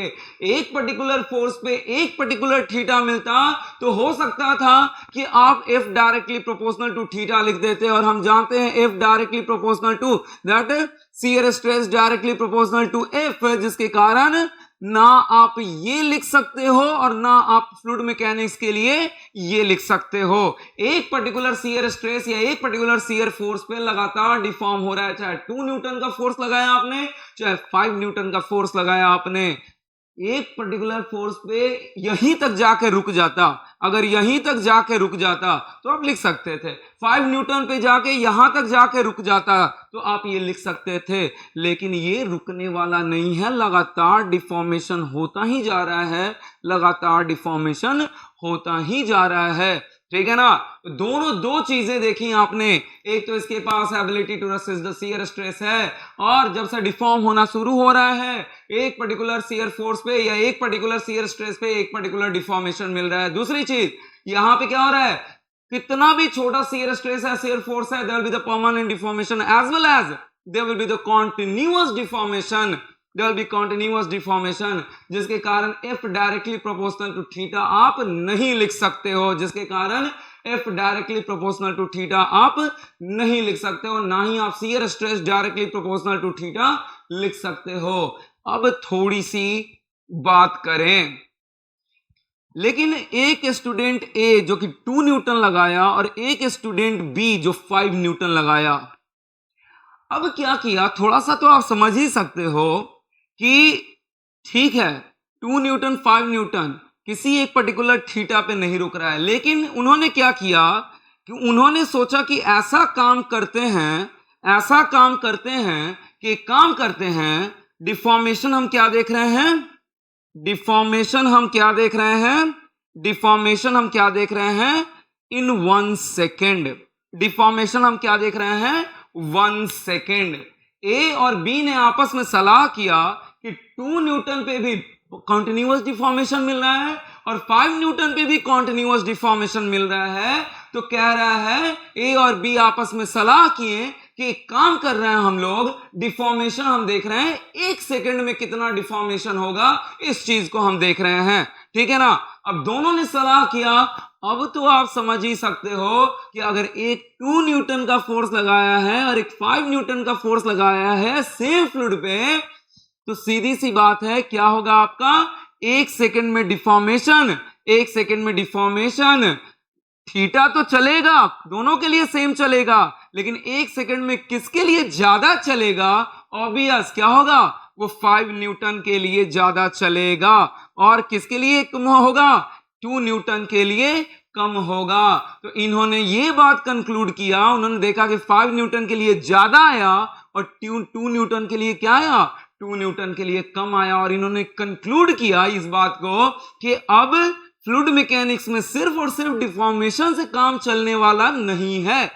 एक पर्टिकुलर फोर्स पे एक पर्टिकुलर थीटा मिलता तो हो सकता था कि आप F directly proportional to theta लिख देते, और हम जानते हैं F directly proportional to that shear stress directly proportional to F, जिसके कारण ना आप ये लिख सकते हो और ना आप फ्लूइड मैकेनिक्स के लिए ये लिख सकते हो। एक पर्टिकुलर शियर स्ट्रेस या एक पर्टिकुलर शियर फोर्स पे लगातार डिफॉर्म हो रहा है, चाहे 2 न्यूटन का फोर्स लगाया आपने, चाहे 5 न्यूटन का फोर्स लगाया आपने, एक पर्टिकुलर फोर्स पे यहीं तक जाके रुक जाता, अगर यहीं तक जाके रुक जाता तो आप लिख सकते थे। 5 न्यूटन पे जाके यहां तक जाके रुक जाता तो आप ये लिख सकते थे, लेकिन ये रुकने वाला नहीं है, लगातार डिफॉर्मेशन होता ही जा रहा है, लगातार डिफॉर्मेशन होता ही जा रहा है, ठीक है ना। दोनों दो चीजें देखी आपने, एक तो इसके पास ability to resist the shear stress है, और जब से डिफॉर्म होना शुरू हो रहा है एक पर्टिकुलर शियर फोर्स पे या एक पर्टिकुलर शियर स्ट्रेस पे एक पर्टिकुलर डिफॉर्मेशन मिल रहा है। दूसरी चीज यहां पे क्या हो रहा है, कितना भी छोटा शियर स्ट्रेस है, शियर फोर्स है, there will be the permanent deformation as well as there will be the continuous deformation, there will be continuous deformation, जिसके कारण F directly proportional to theta आप नहीं लिख सकते हो, जिसके कारण F directly proportional to theta आप नहीं लिख सकते हो, ना ही आप shear stress directly proportional to theta लिख सकते हो। अब थोड़ी सी बात करें, लेकिन एक स्टूडेंट A जो कि 2 न्यूटन लगाया और एक स्टूडेंट B जो 5 न्यूटन लगाया, अब क्या किया, थोड़ा सा तो आप समझ ही सकते हो कि ठीक है 2 न्यूटन 5 न्यूटन किसी एक पर्टिकुलर थीटा पे नहीं रुक रहा है, लेकिन उन्होंने क्या किया कि उन्होंने सोचा कि ऐसा काम करते हैं, ऐसा काम करते हैं कि काम करते हैं, डिफॉर्मेशन हम क्या देख रहे हैं, डिफॉर्मेशन हम क्या देख रहे हैं, डिफॉर्मेशन हम क्या देख रहे हैं इन 1 सेकेंड, डिफॉर्मेशन हम क्या देख रहे हैं 1 सेकेंड। ए और बी ने आपस में सलाह किया कि 2 न्यूटन पे भी कॉन्टिन्यूअस डिफॉर्मेशन मिल रहा है और 5 न्यूटन पे भी कॉन्टिन्यूअस डिफॉर्मेशन मिल रहा है, तो कह रहा है ए और बी आपस में सलाह किए कि एक काम कर रहे हैं हम लोग, डिफॉर्मेशन हम देख रहे हैं 1 सेकंड में कितना डिफॉर्मेशन होगा इस चीज को हम देख रहे हैं, ठीक है ना। अब दोनों ने सलाह किया, अब तो आप समझ ही सकते हो कि अगर एक 2 न्यूटन का फोर्स लगाया है और एक 5 न्यूटन का फोर्स लगाया है सेम फ्लूइड पे, तो सीधी सी बात है क्या होगा आपका, 1 सेकंड में डिफॉर्मेशन, 1 सेकंड में डिफॉर्मेशन। थीटा तो चलेगा, दोनों के लिए सेम चलेगा, लेकिन 1 सेकंड में किसके लिए ज्यादा चलेगा, ऑब्वियस क्या होगा, वो 5 न्यूटन के लिए ज्यादा चलेगा, और किसके लिए कम होगा, 2 न्यूटन के लिए कम होगा। तो इन्होंने ये बात कंक्लूड किया, उन्होंने देखा कि 5 न्यूटन के लिए ज्यादा आया और 2 न्यूटन के लिए क्या आया, 2 न्यूटन के लिए कम आया, और इन्होंने कंक्लूड किया इस बात को कि अब फ्लूइड मैकेनिक्स में सिर्फ और सिर्फ डिफॉर्मेशन से काम चलने वाला नहीं है,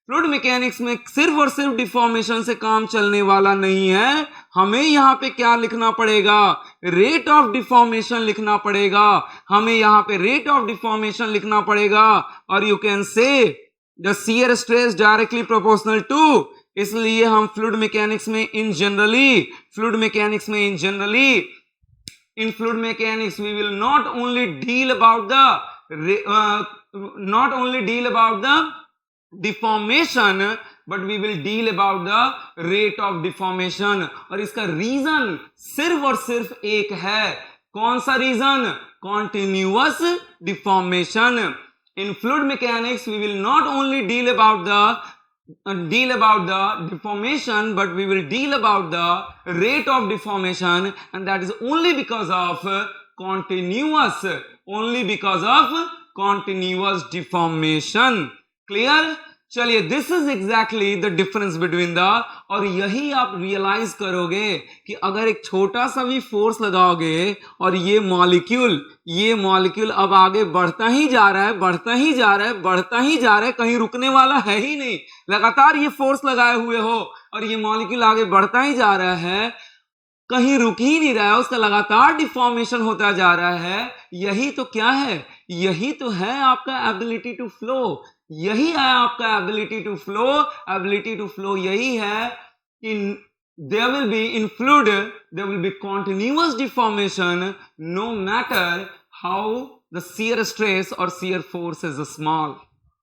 फ्लूइड मैकेनिक्स में सिर्फ और सिर्फ डिफॉर्मेशन से काम चलने वाला नहीं है, हमें यहां पे क्या लिखना पड़ेगा, रेट ऑफ डिफॉर्मेशन लिखना पड़ेगा, हमें यहां पे रेट ऑफ डिफॉर्मेशन लिखना पड़ेगा, और you can say the shear stress directly proportional to. इसलिए हम फ्लूइड मैकेनिक्स में in generally, in fluid mechanics we will not only deal about the deformation, but we will deal about the rate of deformation। और इसका reason सिर्फ और सिर्फ एक है, कौन सा reason, continuous deformation। in fluid mechanics we will not only deal about the deformation, but we will deal about the rate of deformation, and that is only because of continuous deformation। Clear? चलिए, this is exactly the difference between the, और यही आप realise करोगे कि अगर एक छोटा सा भी फोर्स लगाओगे और ये मॉलिक्यूल अब आगे बढ़ता ही जा रहा है, कहीं रुकने वाला है ही नहीं, लगातार ये फोर्स लगाए हुए हो और ये मॉलिक्यूल आगे बढ़ता ही जा रहा है, कहीं रुक ही नहीं रहा है, उसका लगातार डिफॉर्मेशन होता जा रहा है। यही तो क्या है, यही तो है आपका एबिलिटी टू फ्लो, यही है आपका एबिलिटी टू फ्लो, यही है कि there will be in fluid there will be continuous deformation no matter how the shear stress or shear force is small,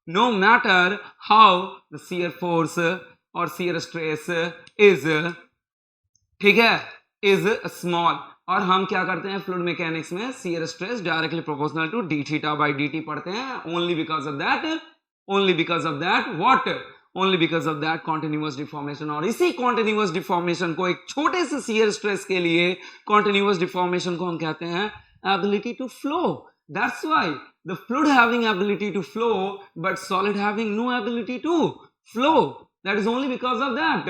no matter how the shear force or shear stress is, ठीक है, is small। और हम क्या करते हैं fluid mechanics में, shear stress directly proportional to d theta by dt पढ़ते हैं, only because of that continuous deformation। और इसी continuous deformation को, एक छोटे से shear stress के लिए continuous deformation को हम कहते हैं ability to flow। That's why the fluid having ability to flow but solid having no ability to flow, that is only because of that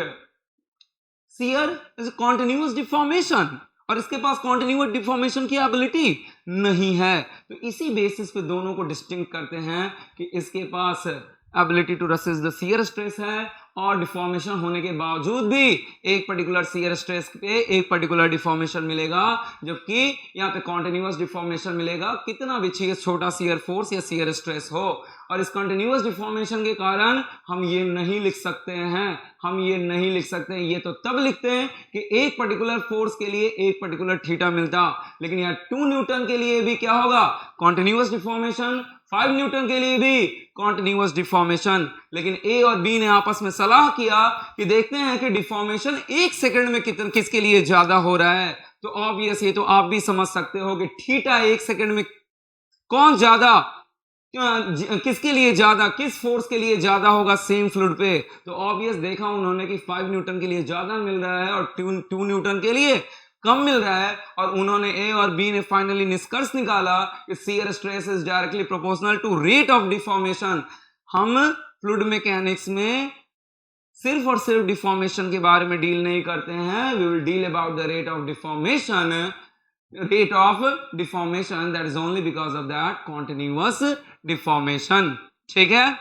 shear is a continuous deformation, और इसके पास continuous deformation की ability नहीं है। तो इसी basis पे दोनों को डिस्टिंक्ट करते हैं कि इसके पास ability to resist the shear stress है, और डिफॉर्मेशन होने के बावजूद भी एक पर्टिकुलर शियर स्ट्रेस पे एक पर्टिकुलर डिफॉर्मेशन मिलेगा, जबकि यहाँ पे कॉन्टिन्यूअस डिफॉर्मेशन मिलेगा, कितना भी छोटा शियर फोर्स या शियर स्ट्रेस हो। और इस कॉन्टिन्यूअस डिफॉर्मेशन के कारण हम ये नहीं लिख सकते हैं, ये तो तब लिखते हैं कि एक पर्टिकुलर फोर्स के लिए एक पर्टिकुलर थीटा मिलता, लेकिन यहाँ 2 न्यूटन के लिए भी क्या होगा, कॉन्टिन्यूअस डिफॉर्मेशन, 5 न्यूटन के लिए भी कॉन्टिन्यूअस डिफॉर्मेशन। लेकिन ए और बी ने आपस में सलाह किया कि देखते हैं कि डिफॉर्मेशन 1 सेकंड में किसके लिए ज्यादा हो रहा है। तो ऑब्वियस ये तो आप भी समझ सकते हो कि थीटा 1 सेकंड में कौन ज्यादा, किसके लिए ज्यादा, किस फोर्स के लिए ज्यादा होगा सेम फ्लूइड पे। तो ऑब्वियस देखा उन्होंने कि 5 न्यूटन के लिए ज्यादा मिल रहा है और 2 न्यूटन के लिए कम मिल रहा है, और उन्होंने ए और बी ने फाइनली निष्कर्ष निकाला कि shear stress is directly proportional to rate of deformation. हम फ्लूइड मैकेनिक्स में सिर्फ और सिर्फ डिफॉर्मेशन के बारे में डील नहीं करते हैं, we will deal about the rate of deformation, that is only because of that continuous deformation. ठीक है।